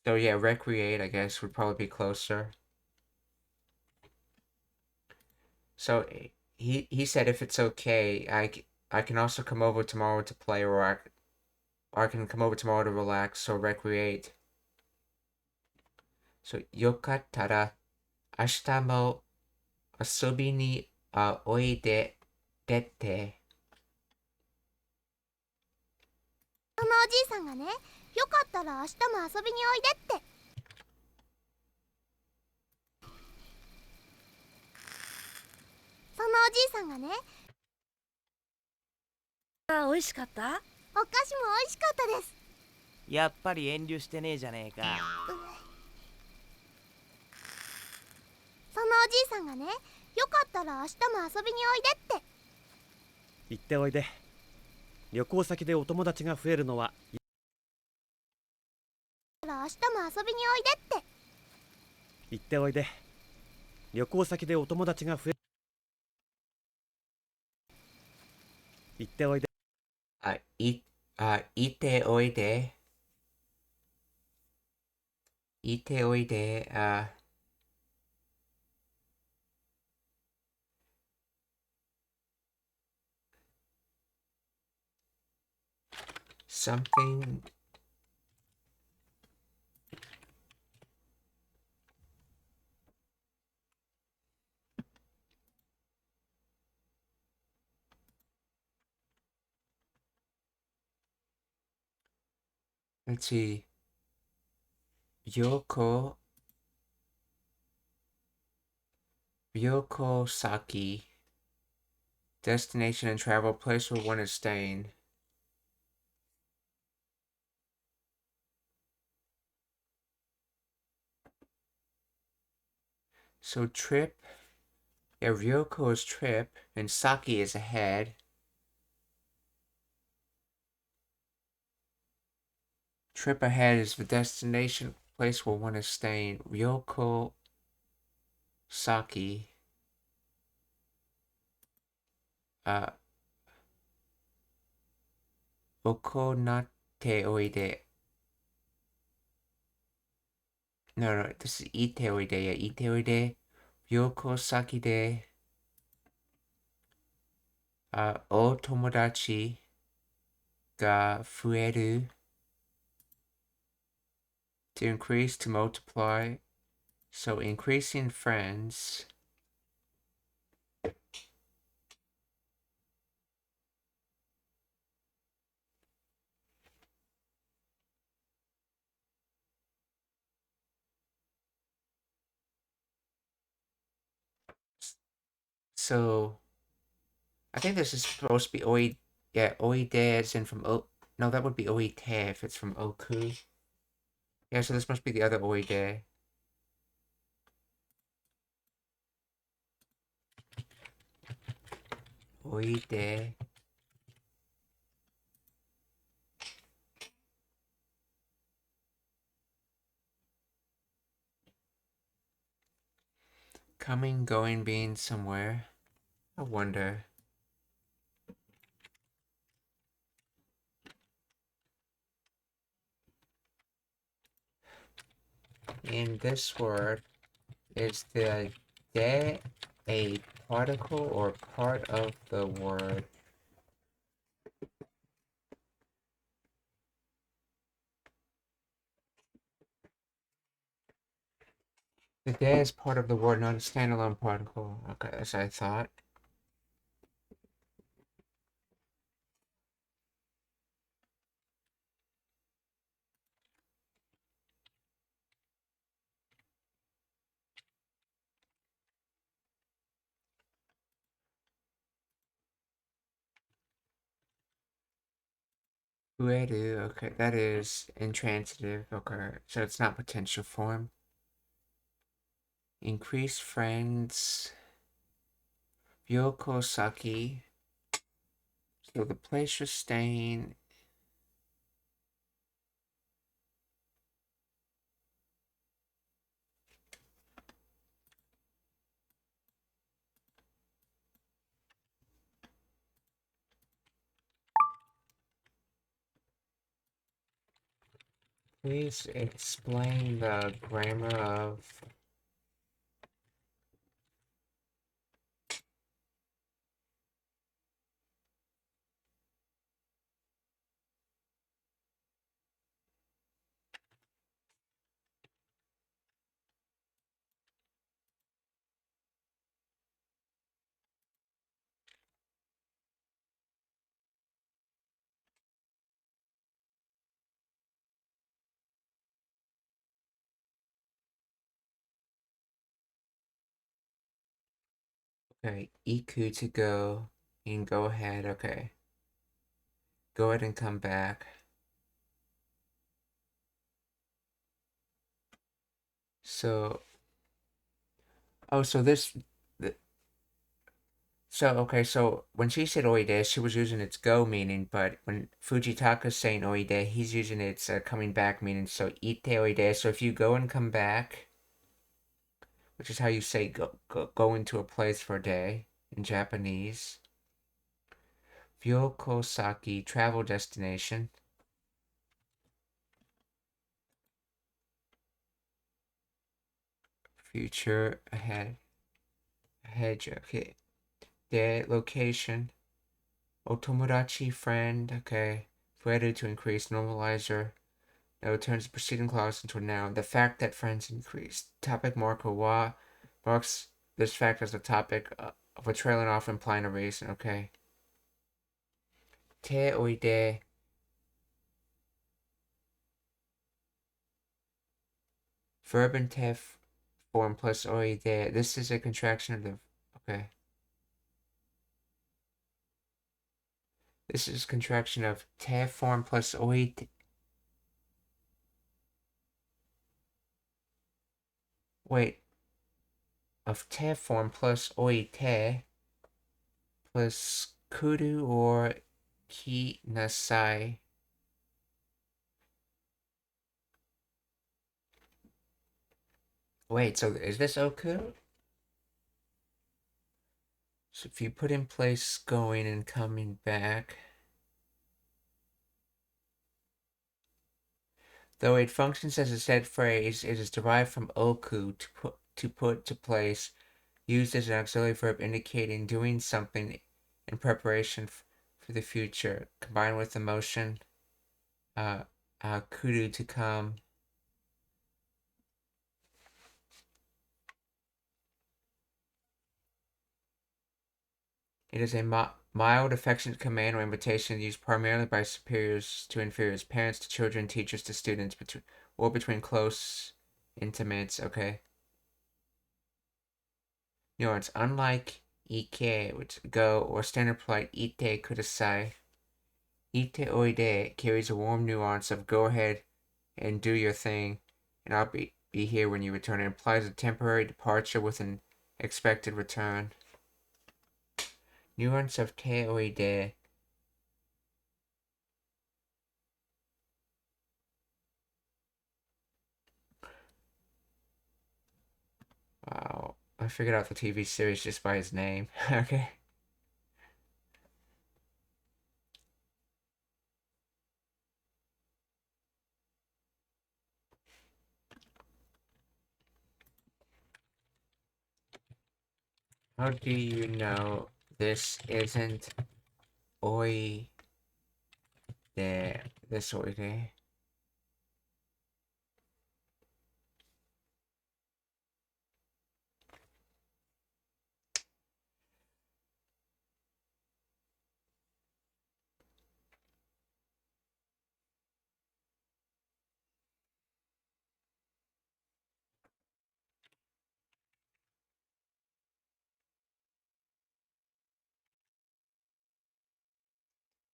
So yeah, recreate, I guess, would probably be closer. So he said if it's okay, I can also come over tomorrow to play, or I can come over tomorrow to relax or recreate. So よかったら明日も遊びにおいでって。そのおじいさんがね、よかったら明日も遊びにおいでって。そのおじいさんがね、あ、美味しかった？お菓子も美味しかったです。やっぱり遠慮してねえじゃねえか。そのおじいさんがね、よかったら明日も遊びにおいでって。行っておいで。旅行先でお友達が増えるのは明日も遊びにおいでって。行っておいで。旅行先でお友達が増える。行っておいで。いておいで。いておいで。Something. Let's see. Ryoko Saki. Destination and travel place where one is staying. So trip. Yeah, Ryoko is trip, and Saki is ahead. Trip ahead is the destination place where one is staying. Ryoko Saki. Okonate oide. No, this is ite oide. Yeah, ite oide. Ryoko Saki de. O tomodachi ga fueru. To increase, to multiply. So increasing friends. So I think this is supposed to be oide. Yeah, oide as in from no, that would be oite if it's from oku. Yeah, so this must be the other oide. Oide. Coming, going, being somewhere. I wonder. In this word, is the de a particle or part of the word? The de is part of the word, not a standalone particle. Okay, as I thought. Uedu, okay, that is intransitive, okay, so it's not potential form. Increase friends. Yoko Saki. So the place you're staying. Please explain the grammar of okay, Iku to go and go ahead, okay. Go ahead and come back. So so okay, so when she said oide, she was using its go meaning, but when Fujitaka's saying oide, he's using its coming back meaning, so ite oide. So if you go and come back, which is how you say go into a place for a day in Japanese. Ryokosaki, travel destination. Future ahead. Okay. De location. Otomodachi friend. Okay. Fueru to increase normalizer. Now turns the preceding clause into a noun. The fact that friends increased. Topic marker wa marks this fact as a topic of a trailing off implying a reason. Okay. Te oide. Verb in te form plus oide. This is a contraction of the. Okay. This is contraction of te form plus oite. Wait. Of te form plus oite plus kudu or ki nasai. Wait, so is this oku? So if you put in place going and coming back. Though it functions as a set phrase, it is derived from oku to put to place, used as an auxiliary verb indicating doing something in preparation for the future, combined with the motion kudu to come. It is a mild, affectionate command or invitation used primarily by superiors to inferiors, parents to children, teachers to students, or between close intimates. Okay. Nuance. Unlike ike, which go, or standard polite ite kudasai, ite oide carries a warm nuance of go ahead and do your thing, and I'll be here when you return. It implies a temporary departure with an expected return. Nuance of te oide. Wow, I figured out the TV series just by his name. Okay. How do you know this isn't oi de this oide?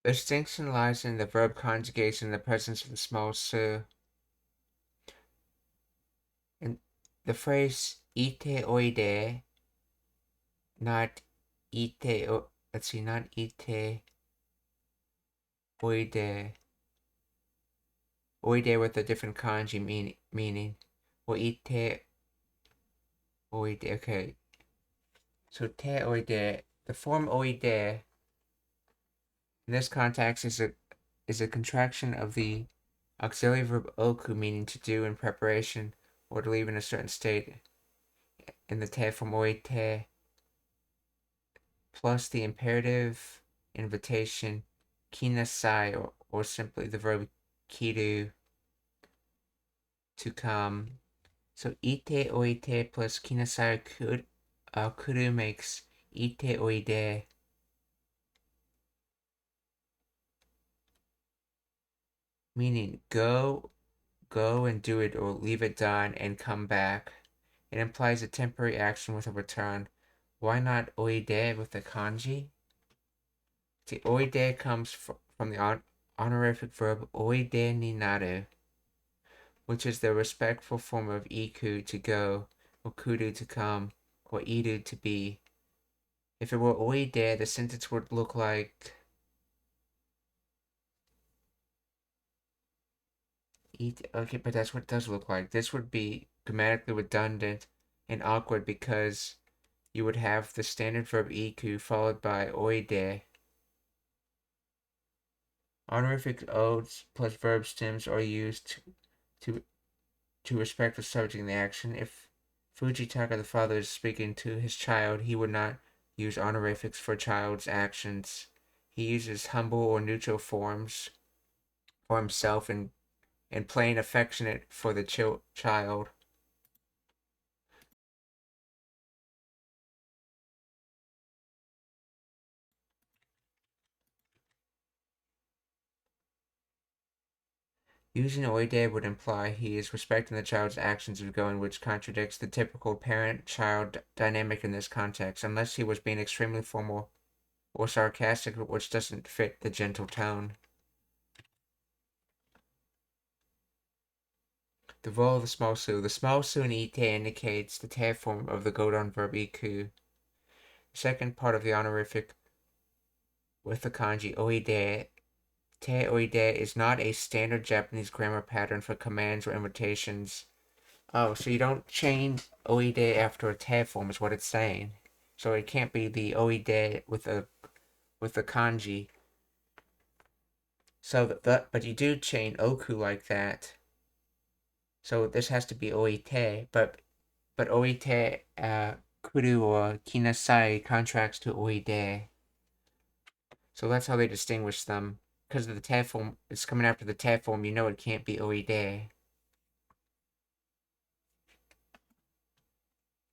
The distinction lies in the verb conjugation in the presence of the small su. And the phrase ite oide, not ite, let's see, not ite oide. Oide with a different kanji meaning. Or ite oide, okay. So te oide, the form oide in this context is a contraction of the auxiliary verb oku, meaning to do in preparation or to leave in a certain state, in the te form oite, plus the imperative invitation kinasai, or simply the verb kiru, to come. So ite oite plus kinasai kuru makes ite oide. Meaning go and do it, or leave it done and come back. It implies a temporary action with a return. Why not oide with the kanji? The oide comes from the honorific verb oide ni naru, which is the respectful form of iku, to go, or kuru, to come, or iru, to be. If it were oide, the sentence would look like okay, but that's what it does look like. This would be grammatically redundant and awkward because you would have the standard verb iku followed by oide. Honorific odes plus verb stems are used to respect the subject and the action. If Fujitaka the father is speaking to his child, he would not use honorifics for child's actions. He uses humble or neutral forms for himself and plain affectionate for the child. Using oide would imply he is respecting the child's actions of going, which contradicts the typical parent-child dynamic in this context, unless he was being extremely formal or sarcastic, which doesn't fit the gentle tone. The role of the small su. The small su in ite indicates the te form of the godon verb iku. The second part of the honorific with the kanji oide. Te oide is not a standard Japanese grammar pattern for commands or invitations. Oh, so you don't change oide after a te form is what it's saying. So it can't be the oide with the kanji. So but you do chain oku like that. So this has to be oite, but oite kuru or kinasai contracts to oide. So that's how they distinguish them. Because of the te form, it's coming after the te form, you know it can't be oide.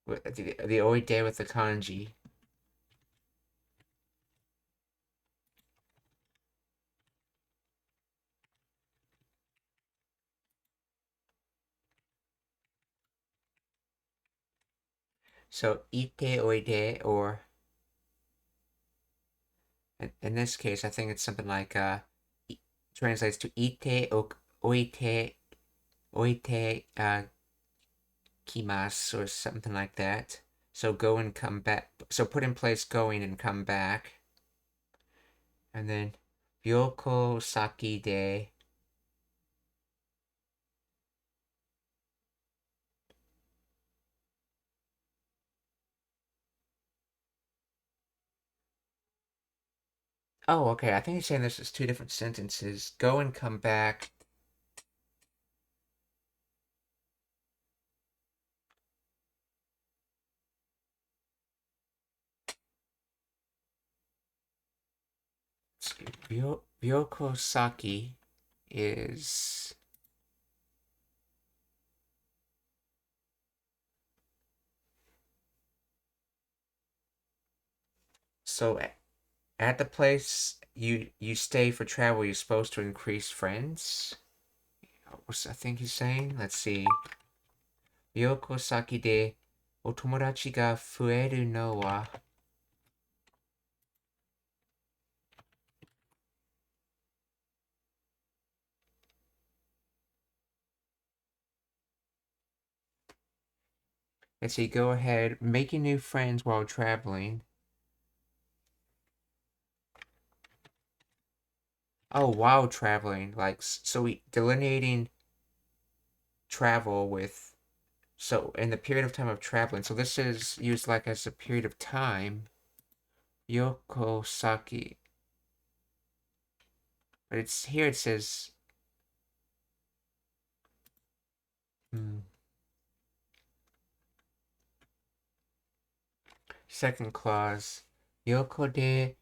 The oide with the kanji. So ite oide, or in this case, I think it's something like translates to ite oite kimas, or something like that. So go and come back. So put in place going and come back. And then ryoko saki de. Oh, okay. I think he's saying this is two different sentences. Go and come back. Ryoko saki is so at the place you stay for travel, you're supposed to increase friends. What's I think he's saying? Let's see. Ryoko saki de otomodachi ga fueru no wa. Let's see, go ahead. Making new friends while traveling. Oh, while traveling. Like, so we delineating travel with, so in the period of time of traveling. So this is used like as a period of time. Yokosaki. But it's here it says second clause. Yoko de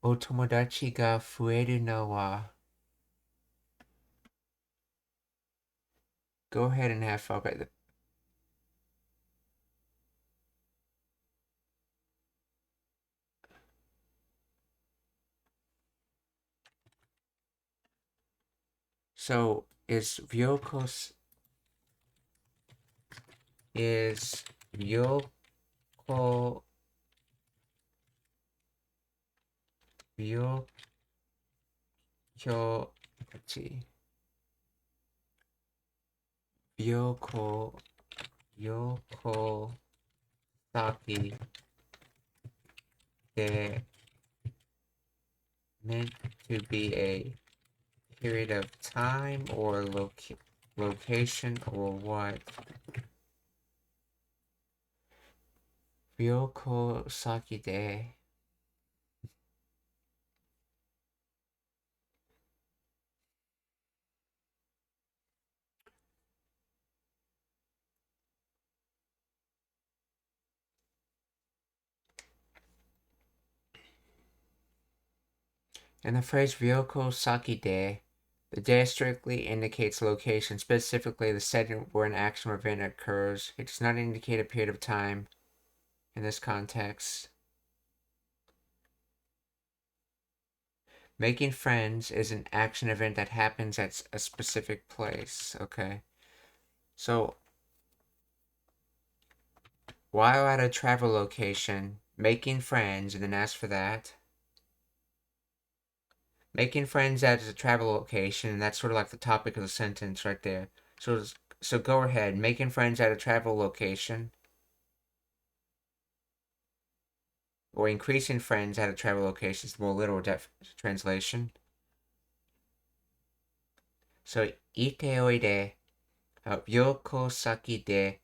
otomodachi ga fueru no wa. Go ahead and have fun. Okay. So is Ryoko Ryoko let's see. Ryoko Saki de meant to be a period of time or location or what? Ryoko Saki de. In the phrase Ryoko Saki de, the de strictly indicates location, specifically the setting where an action or event occurs. It does not indicate a period of time in this context. Making friends is an action event that happens at a specific place. Okay. So, while at a travel location, making friends, and then ask for that. Making friends at a travel location, and that's sort of like the topic of the sentence right there. So go ahead. Making friends at a travel location. Or increasing friends at a travel location is the more literal translation. So, ite oide, ryoko saki de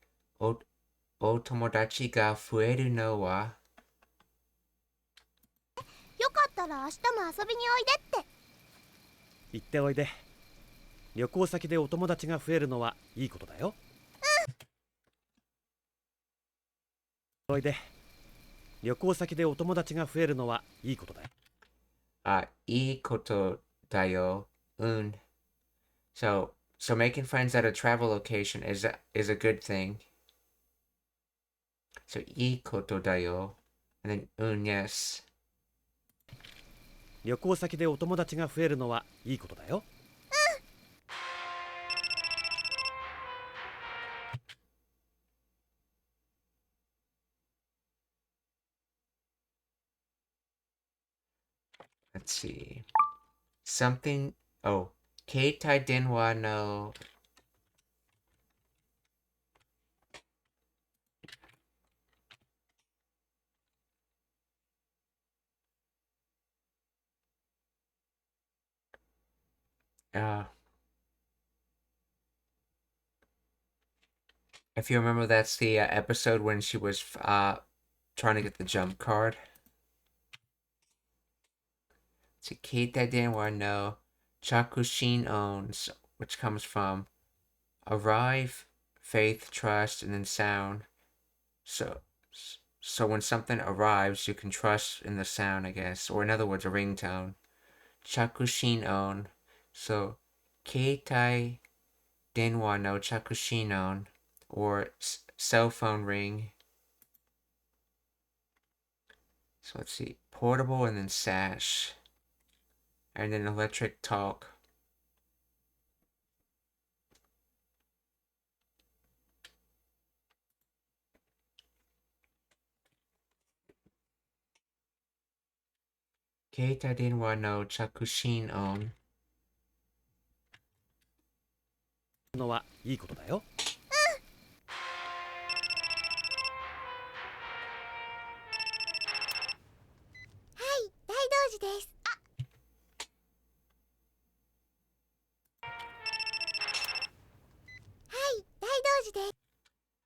otomodachi ga fueru no wa. よかったら明日も遊びにおいでって。行っておいで。旅行先でお友達が増えるのはいいことだよ。おいで。旅行先でお友達が増えるのはいいことだよ。いいことだよ。So making friends at a travel location is a good thing. So いいことだよ. And then yes. 旅行先でお友達が増えるのはいいことだよ。Let's see. Something. Oh, Keitai Denwa no. If you remember, that's the episode when she was trying to get the jump card. So Keitai Denwa no Chakushin owns, which comes from arrive, faith, trust, and then sound. So when something arrives, you can trust in the sound, I guess. Or in other words, a ringtone. Chakushin on. So, Keitai Denwa no Chakushin on. Or cell phone ring. So let's see. Portable and then sash. And then electric talk. Keitai Denwa no Chakushin on. のはいいことだよ。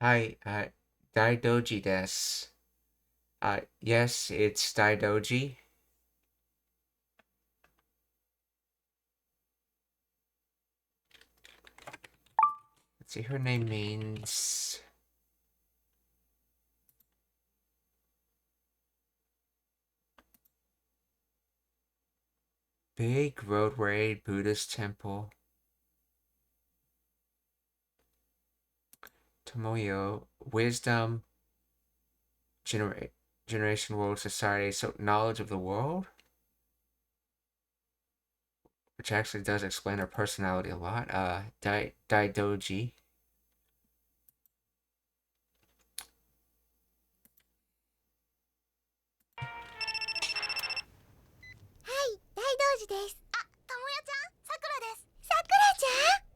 Hi, Daidoji desu. Yes, it's Daidoji. Let's see, her name means... Big roadway Buddhist temple. Tomoyo, wisdom, generation world society, so knowledge of the world? Which actually does explain her personality a lot. Daidoji.はい大道寺です。あ、ともやちゃん、さくらです。さくらちゃん、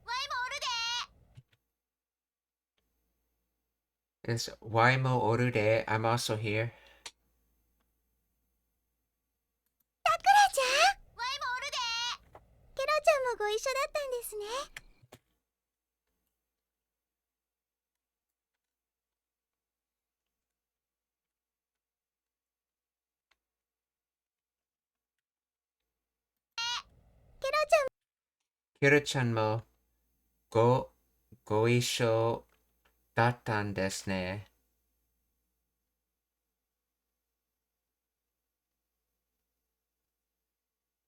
ワイもおるで。 It's Waimo Orude. I'm also here. さくらちゃん、ワイもおるで。ケロちゃんもご一緒だったんですね。ケロちゃん Kira-chan mo goisho dattan desu ne.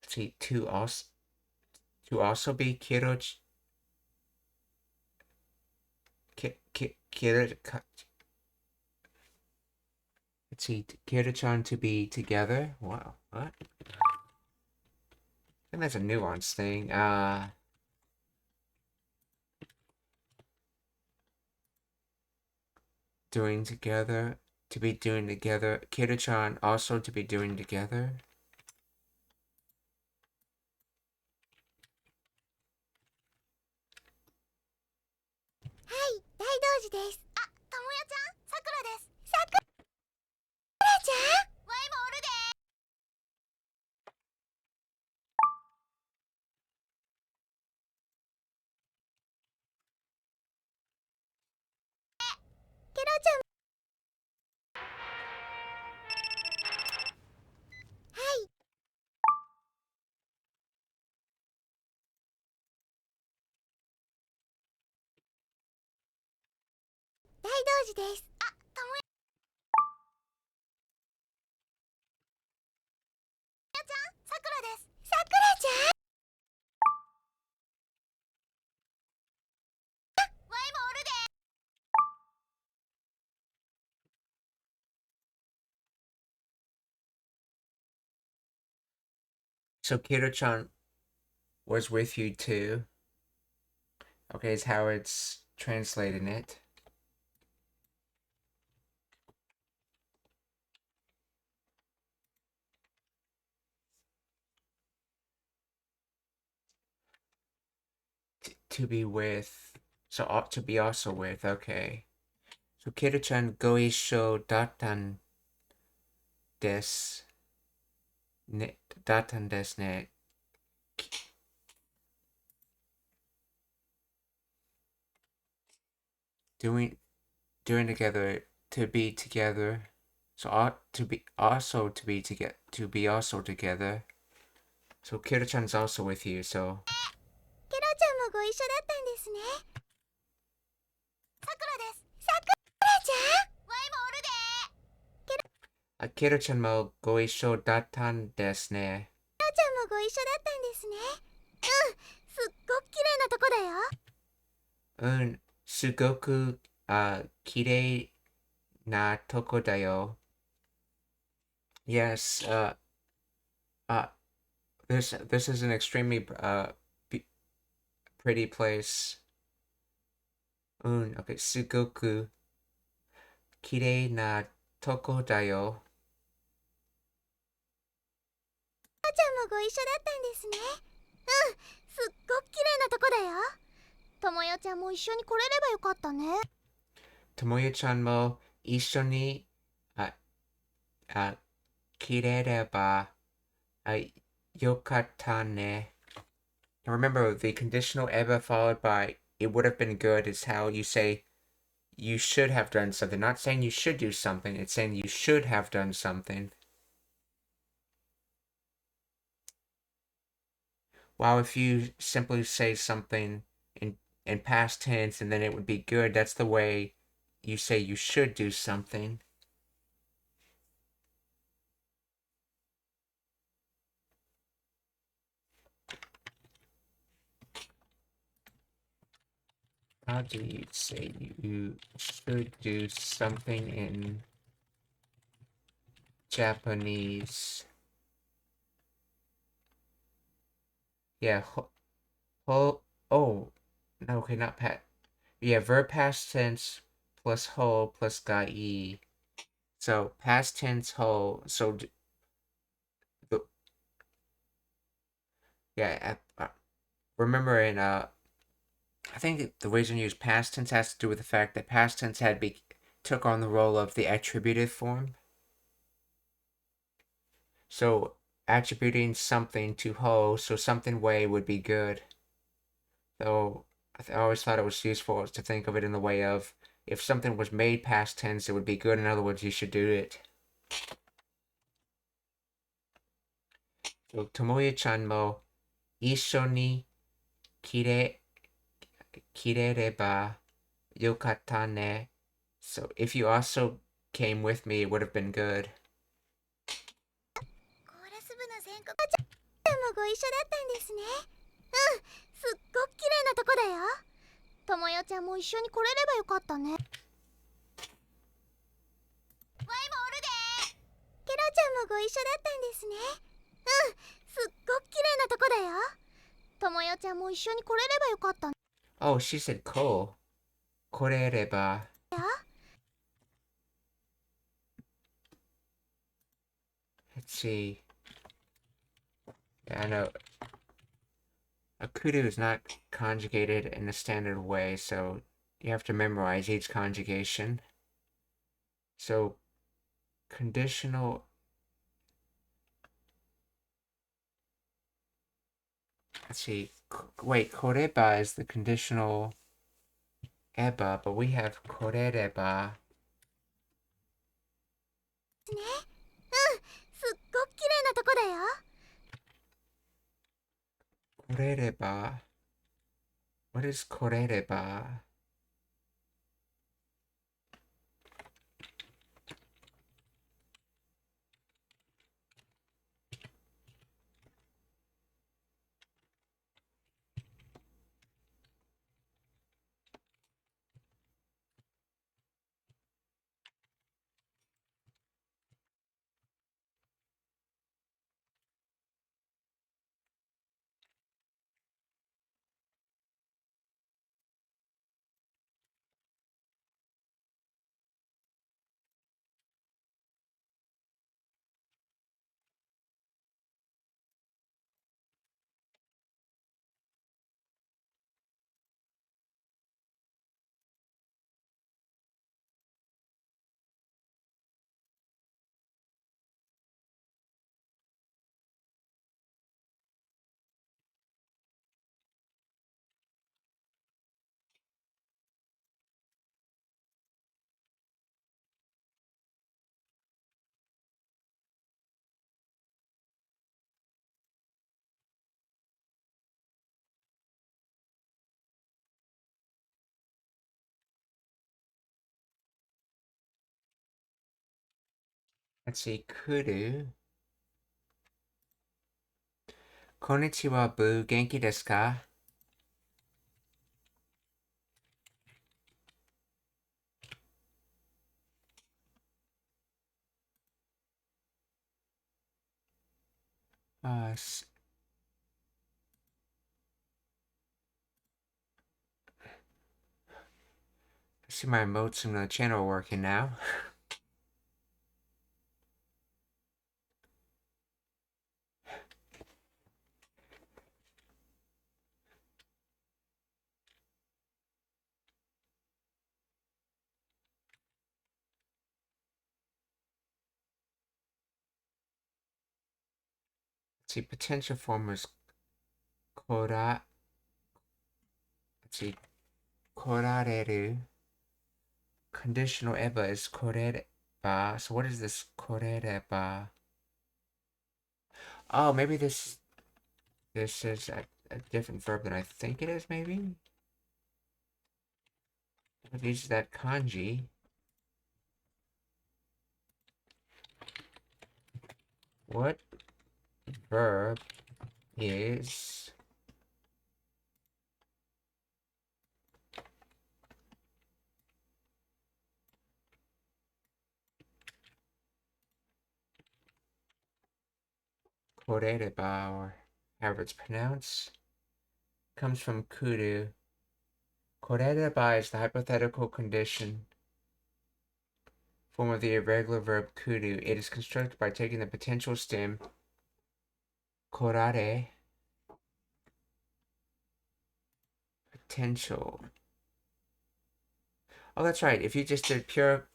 See, to also be Kira... Let's see, Kira-chan to be together? Wow, what? I think that's a nuance thing. Doing together, to be doing together. Kira-chan also to be doing together.はい大道寺です。あ、ともやちゃん、さくらです。さくらちゃん、ワイもおるで。ケロちゃん、はい大道寺です。あ、ともやちゃん、さくらです。さくらちゃん、ワイもおるで。So Kira-chan was with you too. Okay, is how it's translating it. To be with. So ought to be also with, okay. So Kira-chan goisho dattan desu ne. Dattan desu ne. Doing together, to be together. So ought to be also to be together, to be also together. So Kira-chan's also with you, so ケロちゃんもご一緒だったんですね。さくらです。さくらちゃん、ワイもおるで。Kira-chan mo goisho dattan desu ne. ケロちゃんもご一緒だったんですね。うん、すっごく綺麗なとこだよ。Sugoku kirei na toko da yo. Yes, this is an extremely pretty place. Okay, Sugoku kirei na toko da yo. ケロちゃんもご一緒だったんですね。うん、すっごく綺麗なとこだよ。ともよちゃんも一緒に来れればよかったね。 Tomoyo-chan mo isho ni kirereba yokatta ne. Now remember, the conditional ever followed by it would have been good is how you say you should have done something. Not saying you should do something, it's saying you should have done something. While if you simply say something in past tense and then it would be good, that's the way you say you should do something. How do you say you should do something in Japanese? Yeah, oh, no, okay, not pat. Yeah, verb past tense plus ho plus gi. So past tense ho. So yeah, remember in I think the reason you use past tense has to do with the fact that past tense took on the role of the attributive form. So attributing something to ho, so something way would be good. Though I always thought it was useful to think of it in the way of if something was made past tense, it would be good. In other words, you should do it. So Tomoya-chan mo issho ni kirereba yokatta ne. So if you also came with me, it would have been good. コーラス部の全国ちゃんもご一緒だったんですね。うん、すっごく綺麗なとこだよ。ともよちゃんも一緒に来れればよかったね。ワイもおるで。ケロちゃんもご一緒だったんですね。うん、すっごく綺麗なとこだよ。ともよちゃんも一緒に来れればよかったね。Oh, she said ko. Korereba. Let's see. Yeah, I know. Akudu is not conjugated in a standard way, so you have to memorize each conjugation. So, conditional. Let's see. Wait, koreba is the conditional eba, but we have korereba. ね、うん、すっごく綺麗なとこだよ。Korereba. What is korereba? Let's see, kuru. Konnichiwa, boo. Genki desu ka? See my emotes in the channel working now. Let's see, potential form is kora. Let's see, korareru. conditional eba is korereba. So what is this korereba? Oh, maybe this is a different verb than I think it is, maybe? It uses that kanji. What verb is korereba, or however it's pronounced? Comes from kudu. Korereba is the hypothetical condition form of the irregular verb kudu. It is constructed by taking the potential stem korare, potential. Oh, that's right. If you just did pure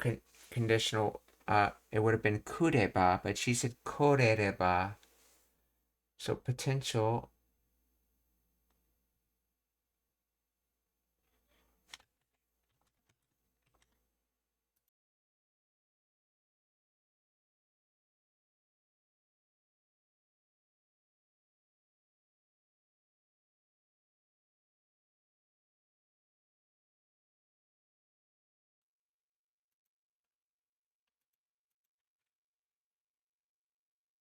conditional, it would have been kureba, but she said korereba. So potential.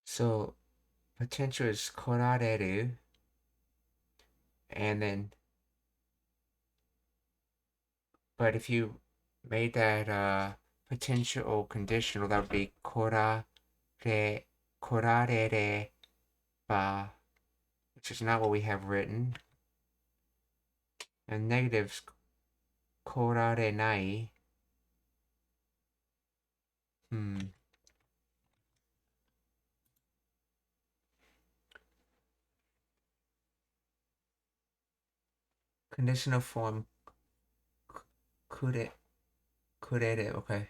So potential is korareru, and then, but if you made that potential conditional, that would be korarere ba, which is not what we have written. And negatives korarenai. Conditional form kurere, okay.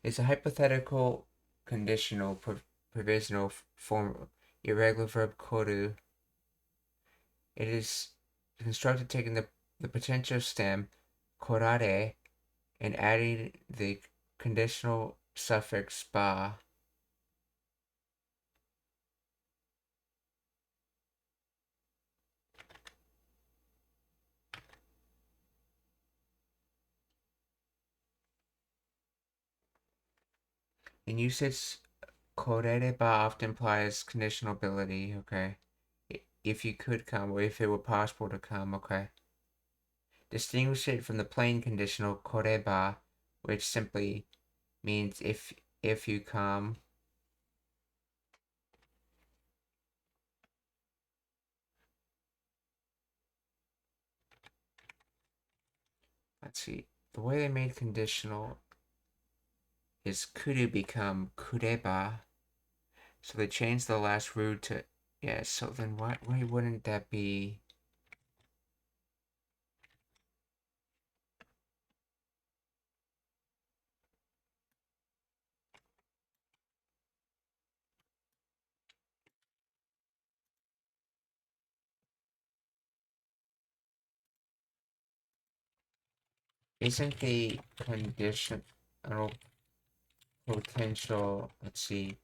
It's a hypothetical conditional provisional form irregular verb koru. It is constructed taking the potential stem korare and adding the conditional suffix ba. In usage, korereba often implies conditionality, okay? If you could come, or if it were possible to come, okay? Distinguish it from the plain conditional koreba, which simply means if you come. Let's see. The way they made conditional is kudu become kureba. So they changed the last root to, yeah, so then why wouldn't that be? Isn't the conditional potential, let's see,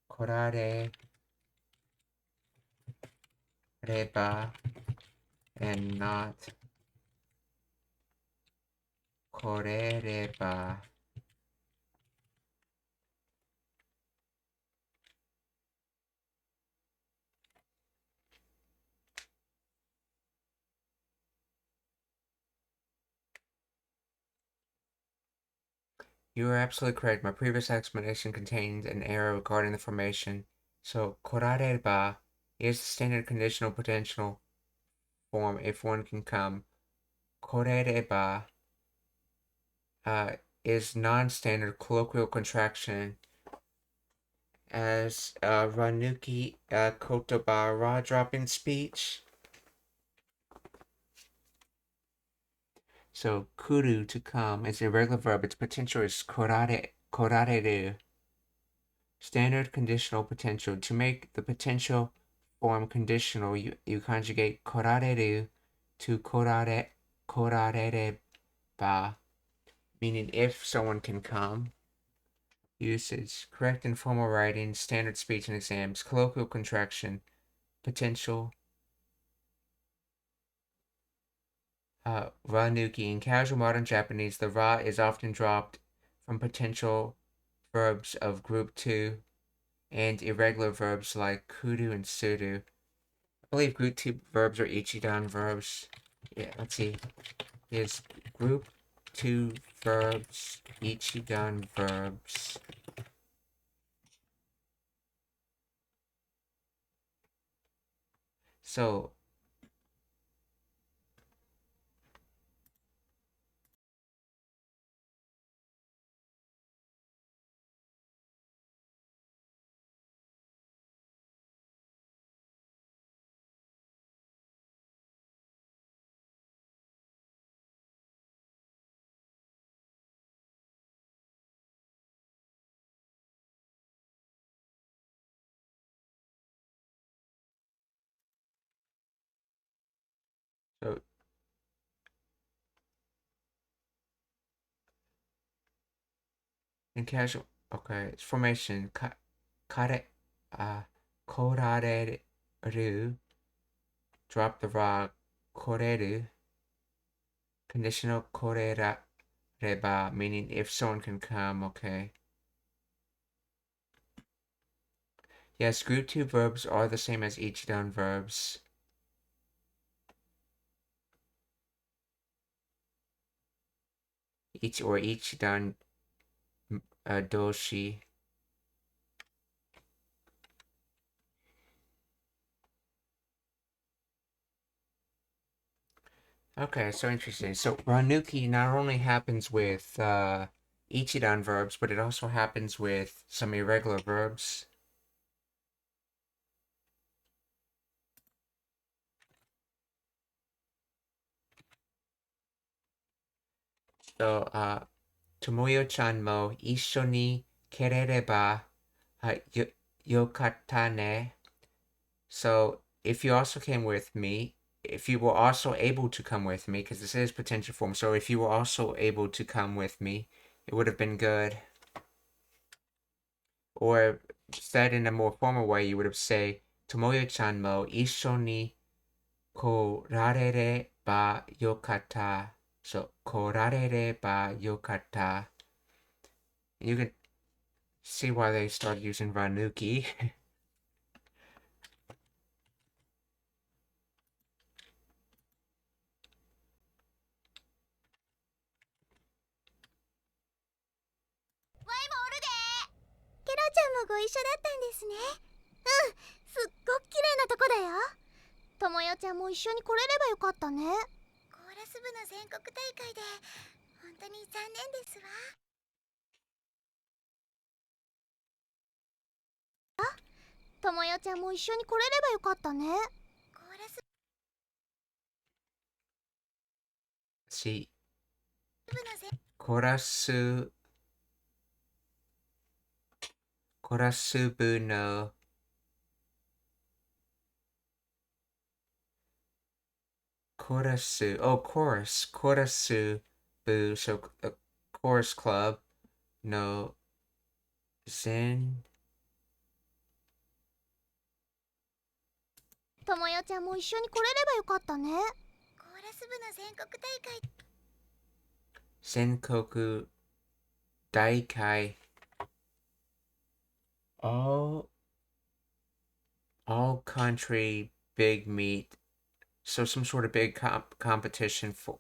korare reba and not korereba? You are absolutely correct. My previous explanation contained an error regarding the formation. So, korareba is the standard conditional potential form if one can come. Korereba is non-standard colloquial contraction as Ranuki Kotoba raw dropping speech. So kuru, to come, is a irregular verb. Its potential is korareru. Standard conditional potential. To make the potential form conditional, you conjugate korareru to korareba, meaning if someone can come. Usage: correct and formal writing, standard speech and exams, colloquial contraction, potential. Ra-nuki. In casual modern Japanese, the ra is often dropped from potential verbs of group 2 and irregular verbs like kudu and suru. I believe group 2 verbs are ichidan verbs. Yeah, let's see. Is group 2 verbs ichidan verbs? So, so in casual, okay, it's formation. Korareru, drop the ra, koreru, conditional korereba, meaning if someone can come, okay. Yes, group 2 verbs are the same as ichidan verbs. Ichidan doshi. Okay, so interesting. So Ranuki not only happens with ichidan verbs, but it also happens with some irregular verbs. So, Tomoyo-chan mo issho ni kerereba yokatta ne. So, if you also came with me, if you were also able to come with me, because this is potential form, so if you were also able to come with me, it would have been good. Or said in a more formal way, you would have said, Tomoyo-chan mo issho ni korarereba yokatta. So, korarereba yokatta. You can see why they started using Ranuki. ケロちゃんもご一緒だったんですね。うん、すっごく綺麗なとこだよ。ともよちゃんも一緒に来れればよかったね。コーラス部の全国大会で本当に残念ですわ。ともよちゃんも一緒に来れればよかったね。コーラス See, 部の全 Korasubu no Korasu. Oh, chorus. Korasubu. So, a chorus club. No. Zen. ともよちゃんも一緒に来れればよかったね。コーラス部の全国大会 Senkoku Daikai. All country big meet. So some sort of big competition for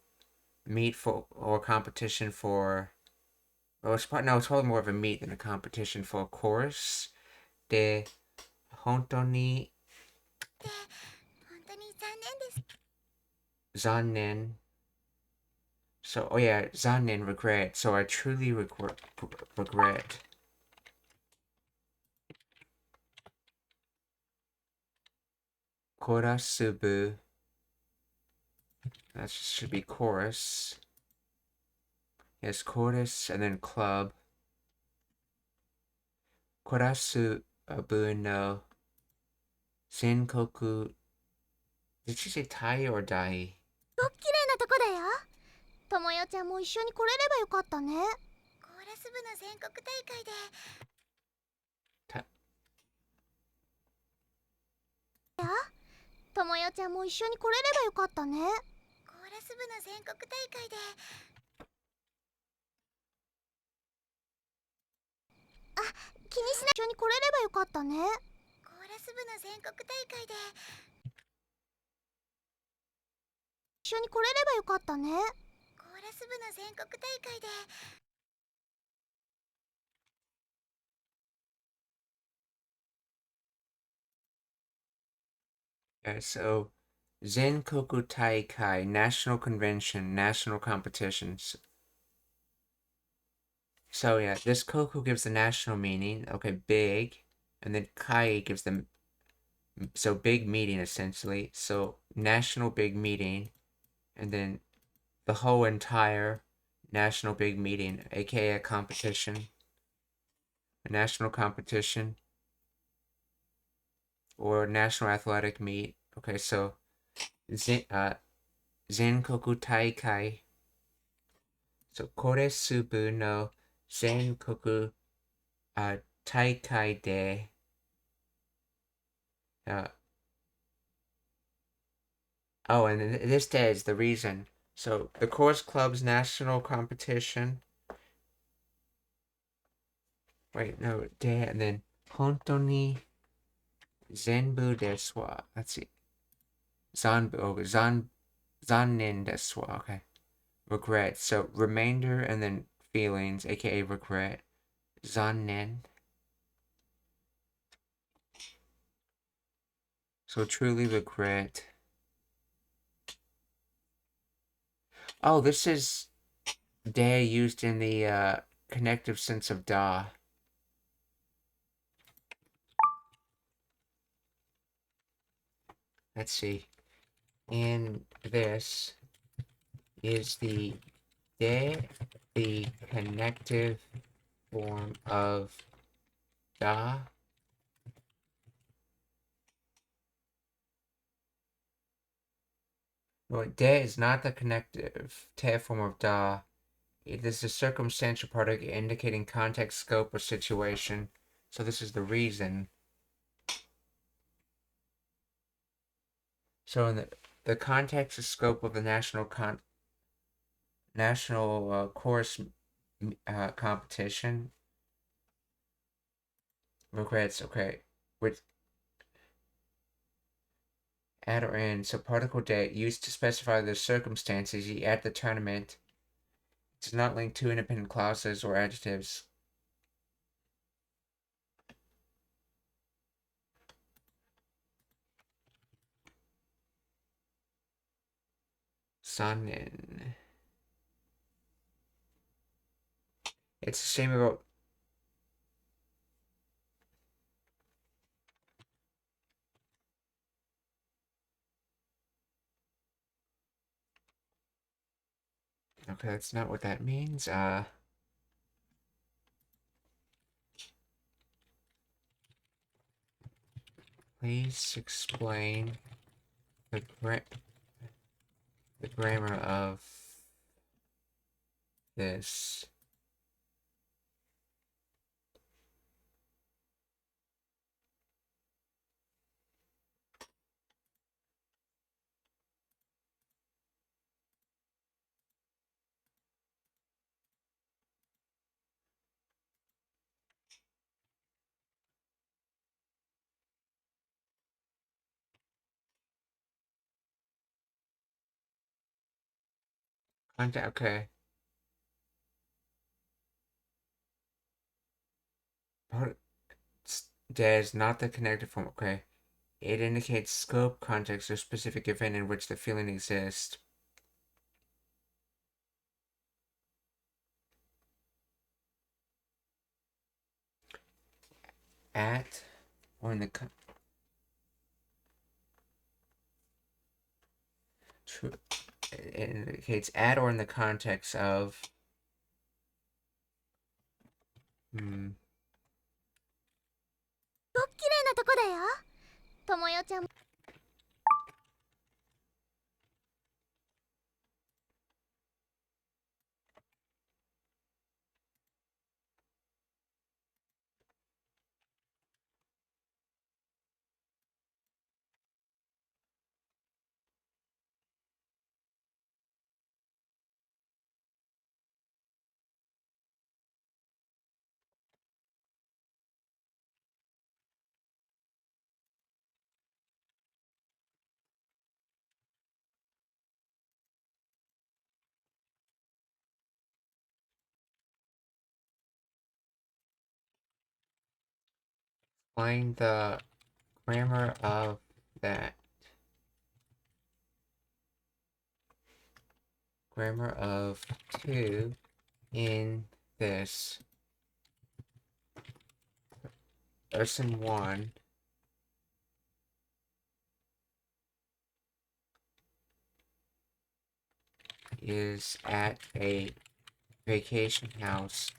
meet for or competition for. Well, it's probably more of a meet than a competition for a chorus. De Hontoni って本当に残念です。 Zannen. So, oh yeah, Zannen, regret. So I truly regret. Korasubu. That should be chorus. Yes, chorus and then club. Korasubu no Senkoku. Did she say Tai or Dai? ごく綺麗なとこだよ。ともよちゃんも一緒に来れればよかったね。コーラス部の全国大会でたともよちゃんも一緒に来れればよかったね。コーラス部の全国大会で気にしない。一緒に来れればよかったね。コーラス部の全国大会で一緒に来れればよかったね。コーラス部の全国大会でYeah, so Zenkoku Taikai, national convention, national competitions. So yeah, this koku gives the national meaning, okay, big, and then kai gives them, so big meeting essentially, so national big meeting, and then the whole entire national big meeting, aka a competition, a national competition, or national athletic meet. Okay, so Zenkoku Taikai. So kore subu no Zenkoku Taikai de oh, and this day is the reason. So the course club's national competition. Wait, no, de, and then honto ni zenbu desu wa. Let's see. Zanbu, oh, zannen desu wa. Okay. Regret. So remainder and then feelings, aka regret. Zannen. So truly regret. Oh, this is de used in the connective sense of da. Let's see. In this is the de, the connective form of da. Well, de is not the connective te form of da. It is a circumstantial particle indicating context, scope, or situation. So this is the reason. So in the context and scope of the national course competition. Regrets, okay. With add or in, so particle date used to specify the circumstances you add the tournament. It's not linked to independent clauses or adjectives. Sonnen. It's the same about. Okay, that's not what that means. Please explain the grammar of this. Okay. There's not the connected form. Okay. It indicates scope, context, or specific event in which the feeling exists. At or in the it indicates at or in the context of ごく綺麗なとこだよ。ともよちゃん Find the grammar of that. Grammar of to in this. Person 1 is at a vacation house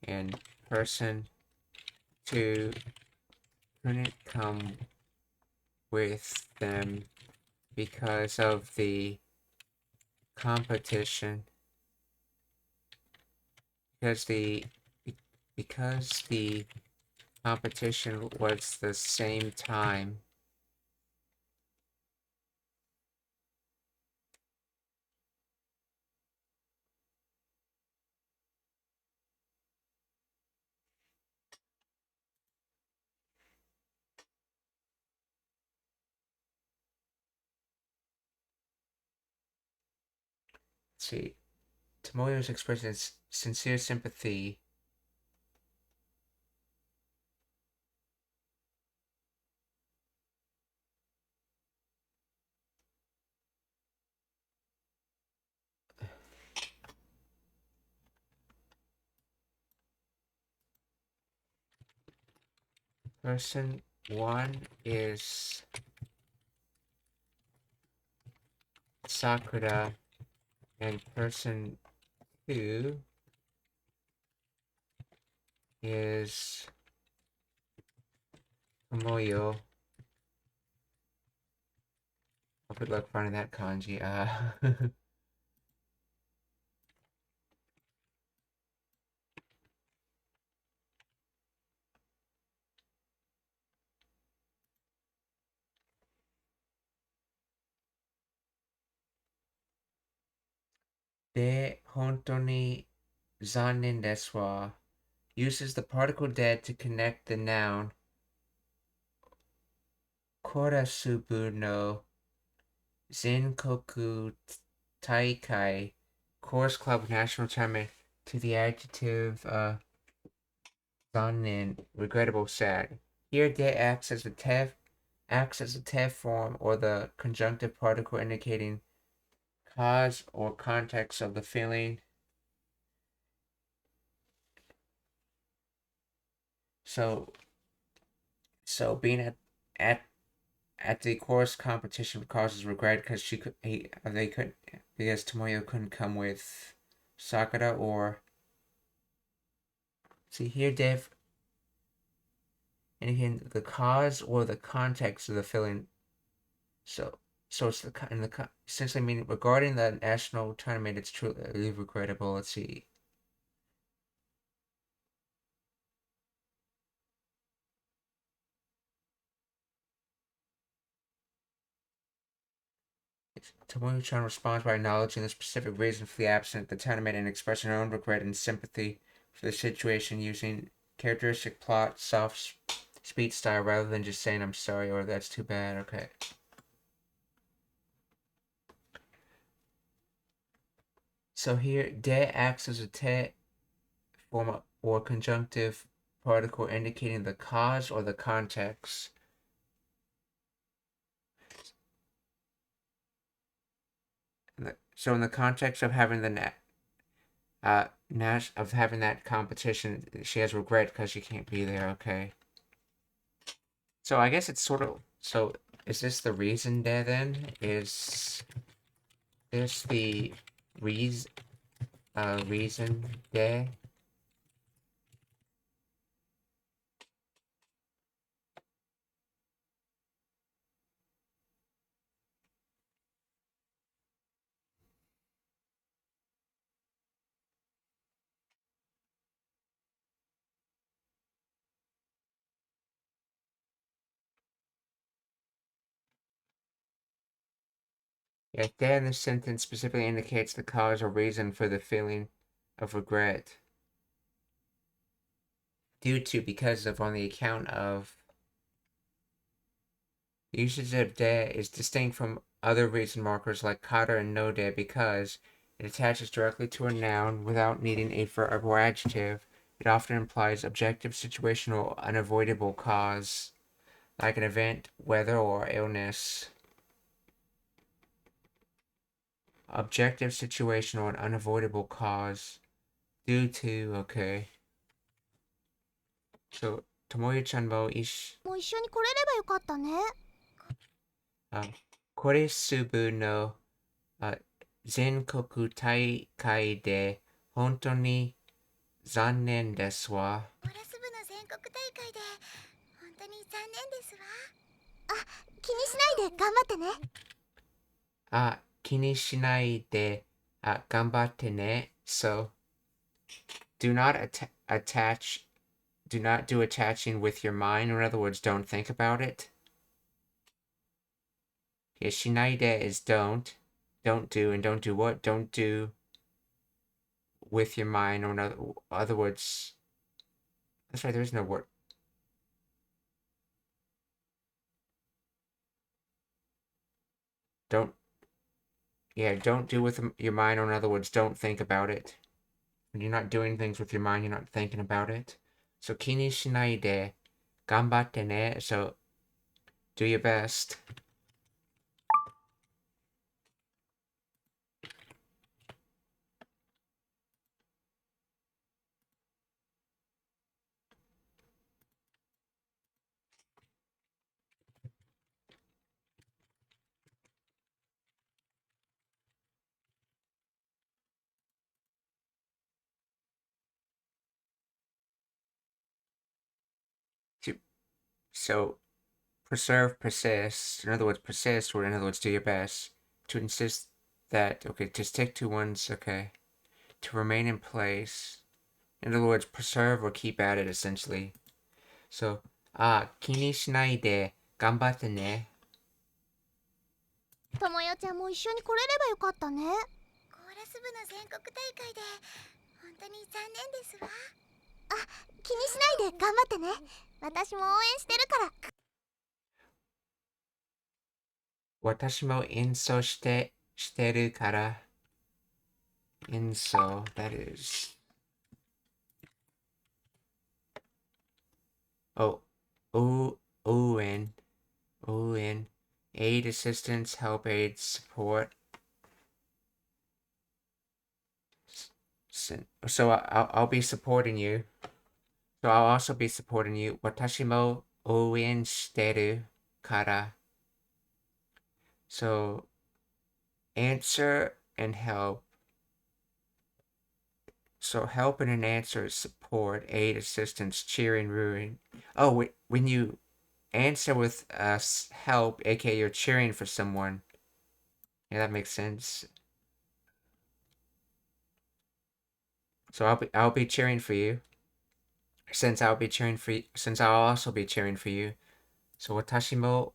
and person 2 couldn't come with them because of the competition. Because the competition was the same time. Let's see. Tomoyo's expressing sincere sympathy. Person 1 is Sakura, and person 2 is Tomoyo. Oh, good luck finding that kanji. De honto ni zannen desu wa uses the particle de to connect the noun Korasubu no Zenkoku Taikai Chorus Club National Tournament to the adjective zannen, regrettable, sad. Here de acts as the TEF form or the conjunctive particle indicating cause or context of the feeling. So being at the chorus competition causes regret because because Tomoyo couldn't come with Sakura. Or see here, Dave, indicating the cause or the context of the feeling. So it's essentially meaning regarding the national tournament, it's truly regrettable. Let's see. Tomoyo-chan responds by acknowledging the specific reason for the absence at the tournament and expressing her own regret and sympathy for the situation using characteristic plot, soft speech style rather than just saying I'm sorry or that's too bad. Okay. So here, de acts as a te form or conjunctive particle indicating the cause or the context. So in the context of having having that competition, she has regret because she can't be there. Okay. So I guess it's sort of. So is this the reason there then? Is this the reason there? Yeah, there in the sentence specifically indicates the cause or reason for the feeling of regret. Due to, because of, on the account of. The usage of de is distinct from other reason markers like kata and no de because it attaches directly to a noun without needing a verb or adjective, It often implies objective, situational, unavoidable cause, like an event, weather, or illness. Objective, situational, and unavoidable cause. Due to, okay. So, Tomoyo-chanも一緒に来れればよかったね。これすぶの全国大会で本当に残念ですわ。コレス部の全国大会で本当に残念ですわ。あ、気にしないで頑張ってね。気にしないで頑張ってね。So, do not do not do attaching with your mind. In other words, don't think about it. Yeah, しないで is don't do, and don't do what? Don't do with your mind, or in other words, that's right, there is no word. Don't do with your mind, or in other words, don't think about it. When you're not doing things with your mind, you're not thinking about it. So, 気にしないで頑張ってね. So, do your best. So, preserve, persist. In other words, persist, or in other words, do your best. To insist that, okay, to stick to one's, okay. To remain in place. In other words, preserve or keep at it, essentially. So, 気にしないで頑張ってね。ともよちゃんも一緒に来れればよかったね。コーラス部の全国大会で本当に残念ですわ。あ、気にしないで頑張ってね。私も応援してるから。私も演奏してるから。演奏 that is. Oh, ON. Aid, assistance, help, aid, support. So I'll be supporting you. So I'll also be supporting you. 私も応援してるから. So answer and help. So help and an answer is support, aid, assistance, cheering, ruin. Oh, when you answer with help, aka you're cheering for someone. Yeah, that makes sense. So I'll be cheering for you. Since I'll also be cheering for you. So 私も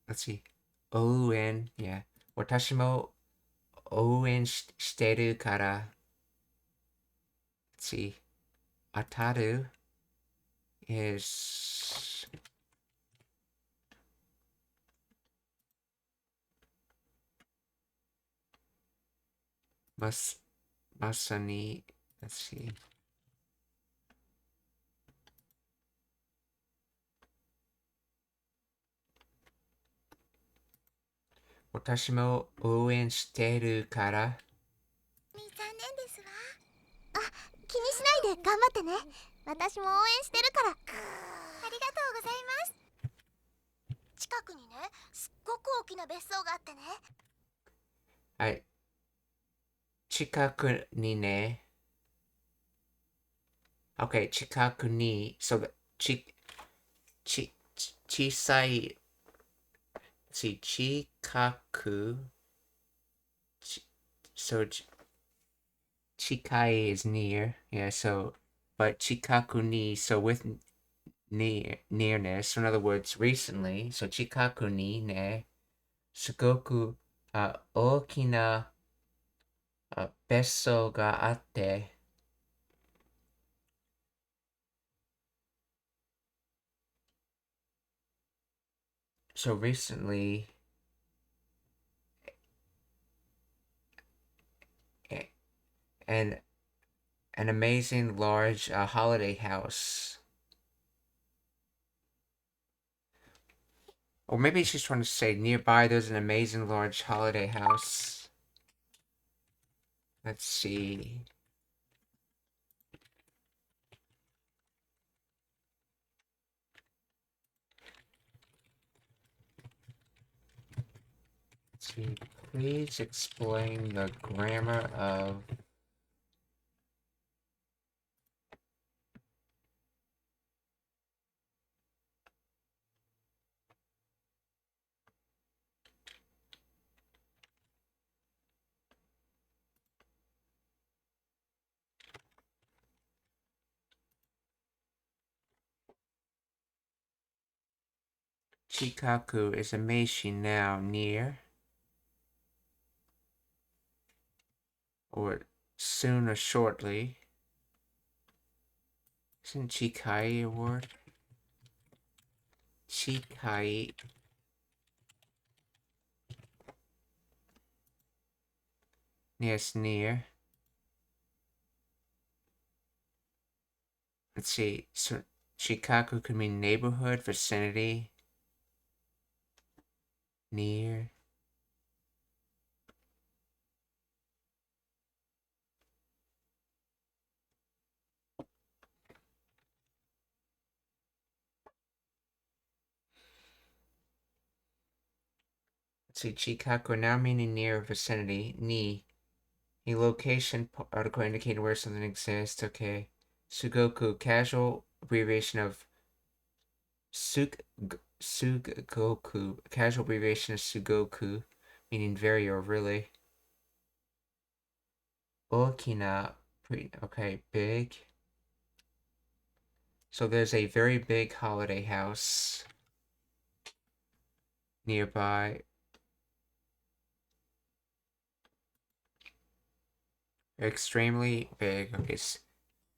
let's see. 応援 yeah. 私も応援してるから. Let's see. 当たる isまさに let's see. 私も応援してるから。残念ですわ。あ、気にしないで頑張ってね。私も応援してるから。ありがとうございます。近くにね、すっごく大きな別荘があってね。はい。近くにね。Okay, 近くに。So, 小さい。近く。So, 近い is near. Yeah, so, but 近くに, so with nearness, so in other words, recently, so 近くにね、すごく大きな別荘があって、so recently, and an amazing large holiday house. Or maybe she's trying to say nearby there's an amazing large holiday house. Let's see. Let's see. Please explain the grammar of Chikaku is a Meishi now near or soon or shortly. Isn't Chikai a word? Chikai. Yes, near. Let's see. So Chikaku could mean neighborhood, vicinity, near. Let's see. Chikaku now meaning near vicinity. Ni. A location article indicating where something exists. Okay. Sugoku, casual abbreviation of Sugoku, casual abbreviation of Sugoku, meaning very or really. Okina, okay, big. So there's a very big holiday house nearby. Extremely big. Okay,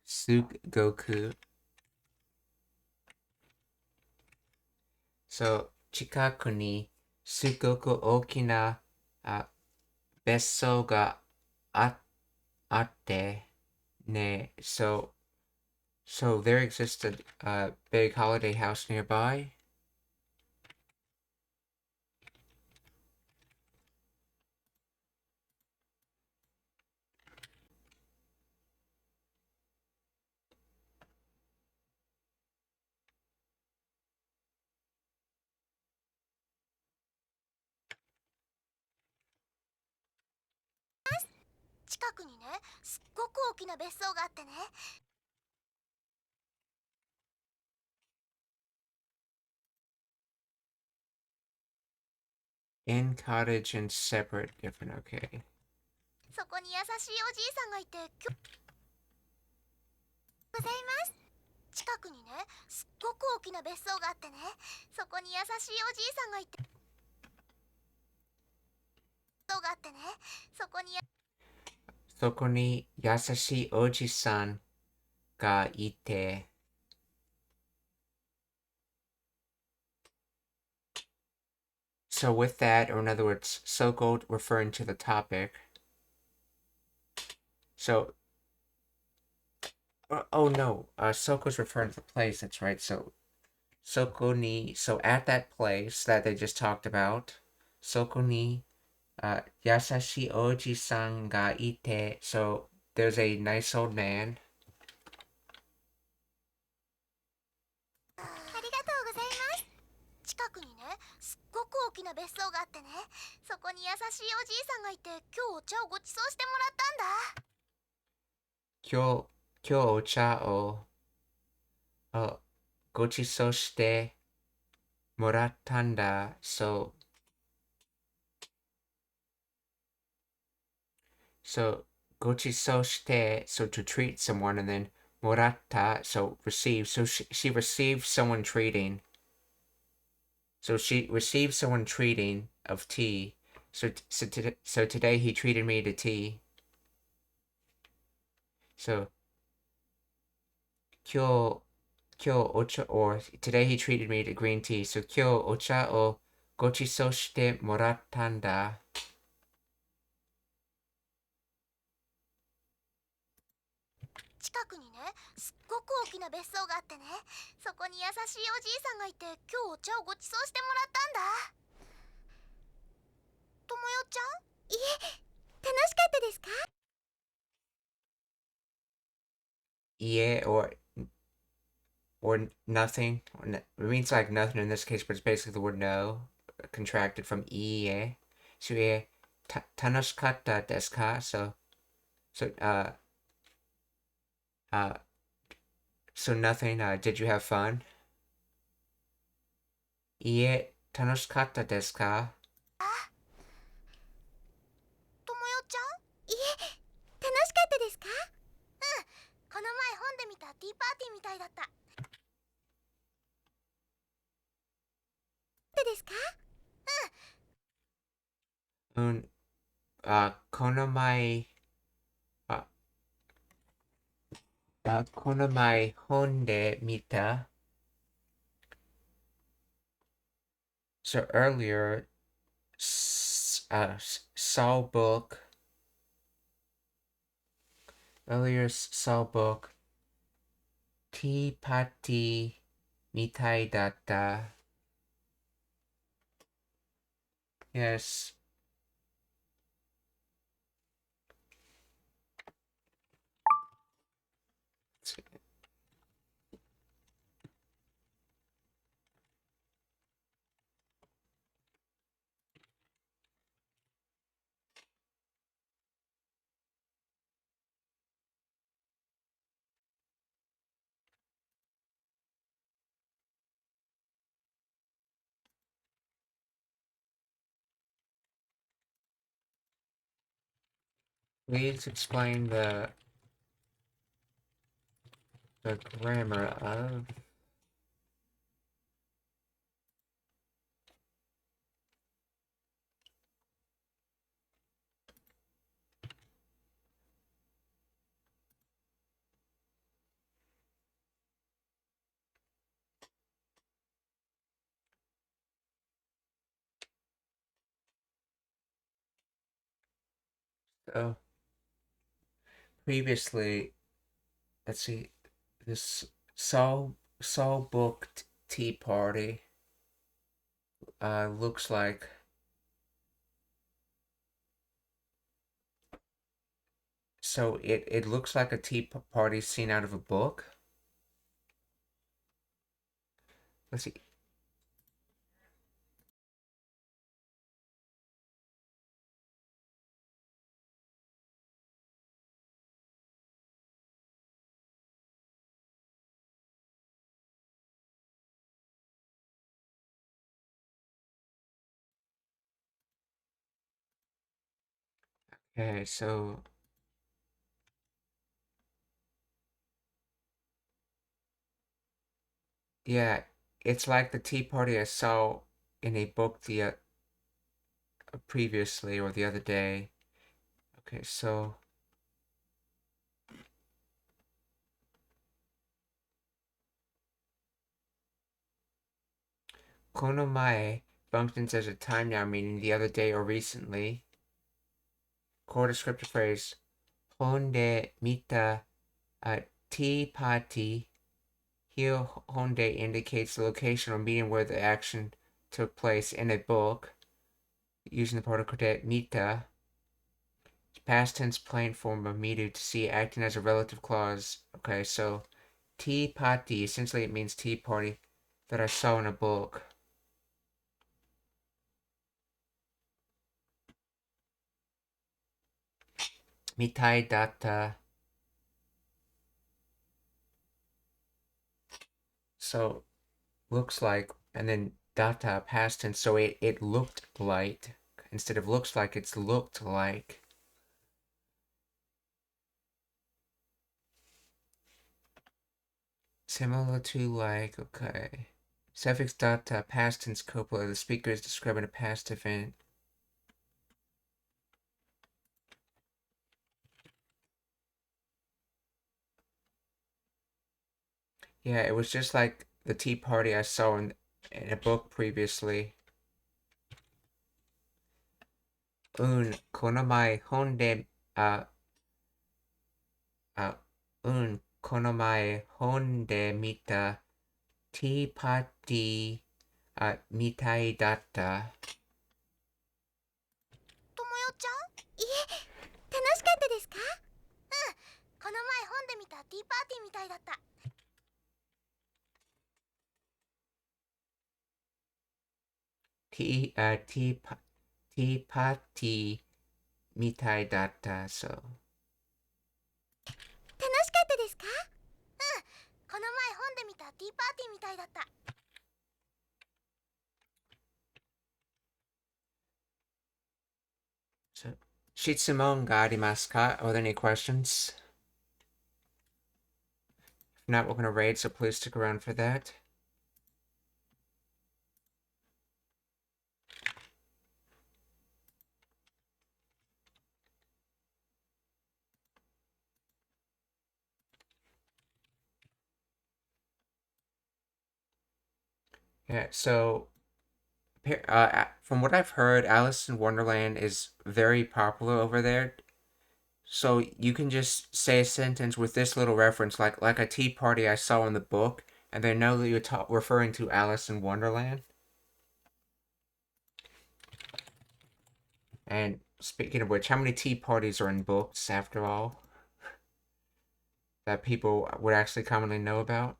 Sugoku. So, 近くにすごく大きな別荘があってね。So there existed a big holiday house nearby. In cottage and separate, different. Okay. そこに優しいおじいさんがいてございます。近くにね、すっごく大きな別荘があってね、そこに優しいおじいさんがいてそこに優しいおじさんがいて。So with that, or in other words, so-called referring to the topic. So, oh no, Soko's referring to the place, that's right. So, Soko ni, so at that place that they just talked about, Soko ni, yasashi oji-san ga ite, so there's a nice old man. ありがとうございます。近くにね、すっごく大きな別荘があってね、そこに優しいおじいさんがいて、今日お茶をご馳走してもらったんだ。今日お茶をご馳走してもらったんだ。So ご馳走して so to treat someone, and then もらった so receive. So she received someone treating. So she received someone treating of tea. So today he treated me to tea. So 今日お茶 or today he treated me to green tea. So 今日お茶をご馳走してもらったんだ。近くにね、すっごく大きな別荘があってね、そこに優しいおじいさんがいて、今日お茶をご馳走してもらったんだ。ともよちゃん？いえ、楽しかったですかYeah, or nothing. It means like nothing in this case, but it's basically the word no, contracted from ie. So yeah, tanoshikatta desu ka? Uh, so nothing. Did you have fun? Ie, tanoshikatta desu ka? ともよちゃん？いえ、楽しかったですかうん、この前本で見たティーパーティーみたいだった。ですかこの前本で見た. So earlier, saw book. Saw book. Tea party みたいだった. Yes. Please explain the grammar of so previously, let's see, this Saul booked tea party looks like so it looks like a tea party scene out of a book. Let's see. Okay, so yeah, it's like the tea party I saw in a book the previously or the other day. Okay, so konomae functions as a time now, meaning the other day or recently. Core descriptive phrase honde mita tea party. Here, honde indicates the location or meeting where the action took place in a book. Using the particle mita, past tense plain form of mitu to see, acting as a relative clause. Okay, so tea party, essentially it means tea party that I saw in a book. Mitai data. So looks like, and then data past tense, so it looked like. Instead of looks like, it's looked like. Similar to like, okay. Suffix data past tense copula, the speaker is describing a past event. Yeah, it was just like the tea party I saw in a book previously. Konomai honde この前本で見たティーパーティーみたいだった。ともよちゃん？いえ、楽しかったですか？この前本で見たティーパーティーみたいだった。ティーパーティーみたいだった。そう。楽しかったですか？この前本で見たティーパーティーみたいだった。So, 質問がありますか? Are there any questions? If not, we're going to raid, so please stick around for that. Yeah, so from what I've heard, Alice in Wonderland is very popular over there. So you can just say a sentence with this little reference, like a tea party I saw in the book, and they know that you're referring to Alice in Wonderland. And speaking of which, how many tea parties are in books, after all, that people would actually commonly know about?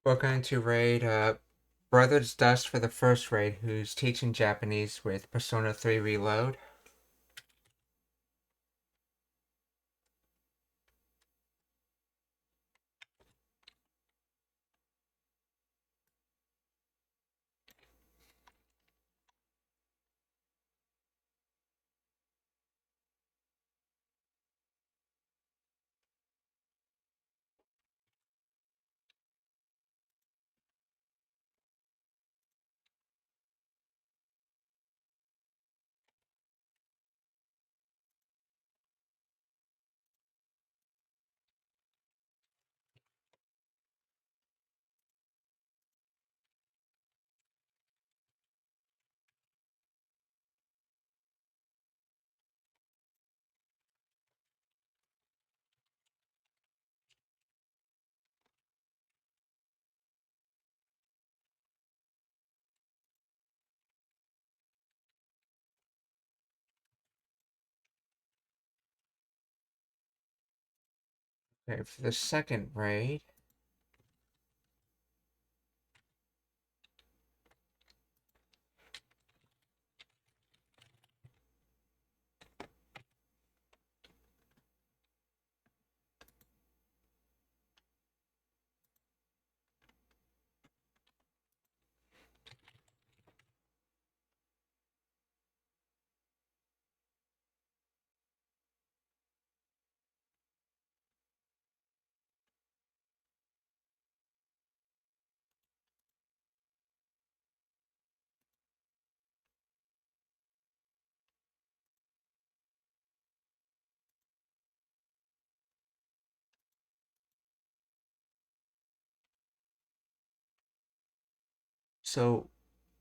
We're going to raid Brother's Dust for the first raid, who's teaching Japanese with Persona 3 Reload. Okay, for the second raid, so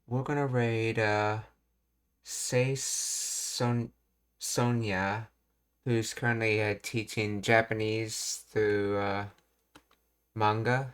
we're gonna raid Sonia, who's currently teaching Japanese through manga.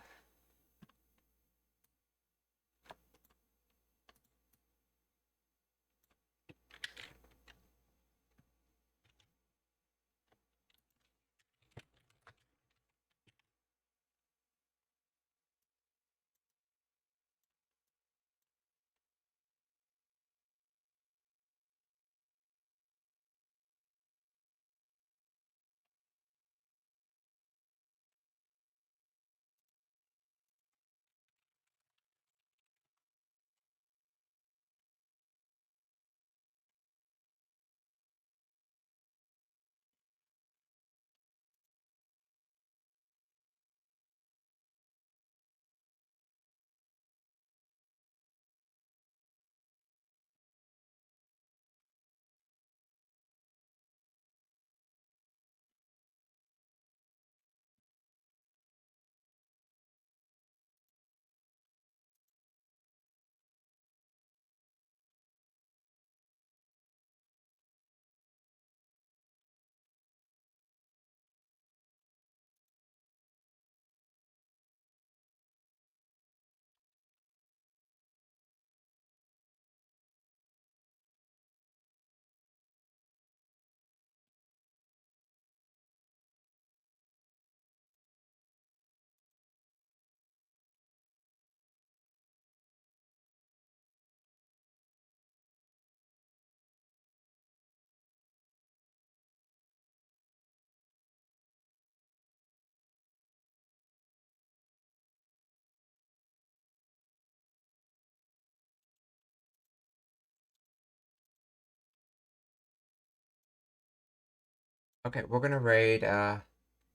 Okay, we're gonna raid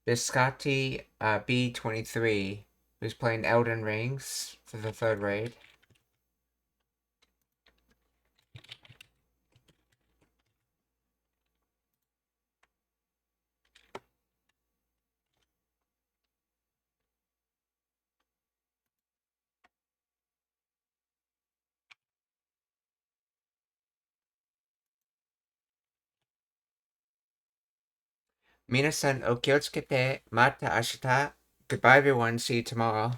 Biscotti B23, who's playing Elden Rings for the third raid. Minasan, o kyotsukete, mata ashita. Goodbye everyone, see you tomorrow.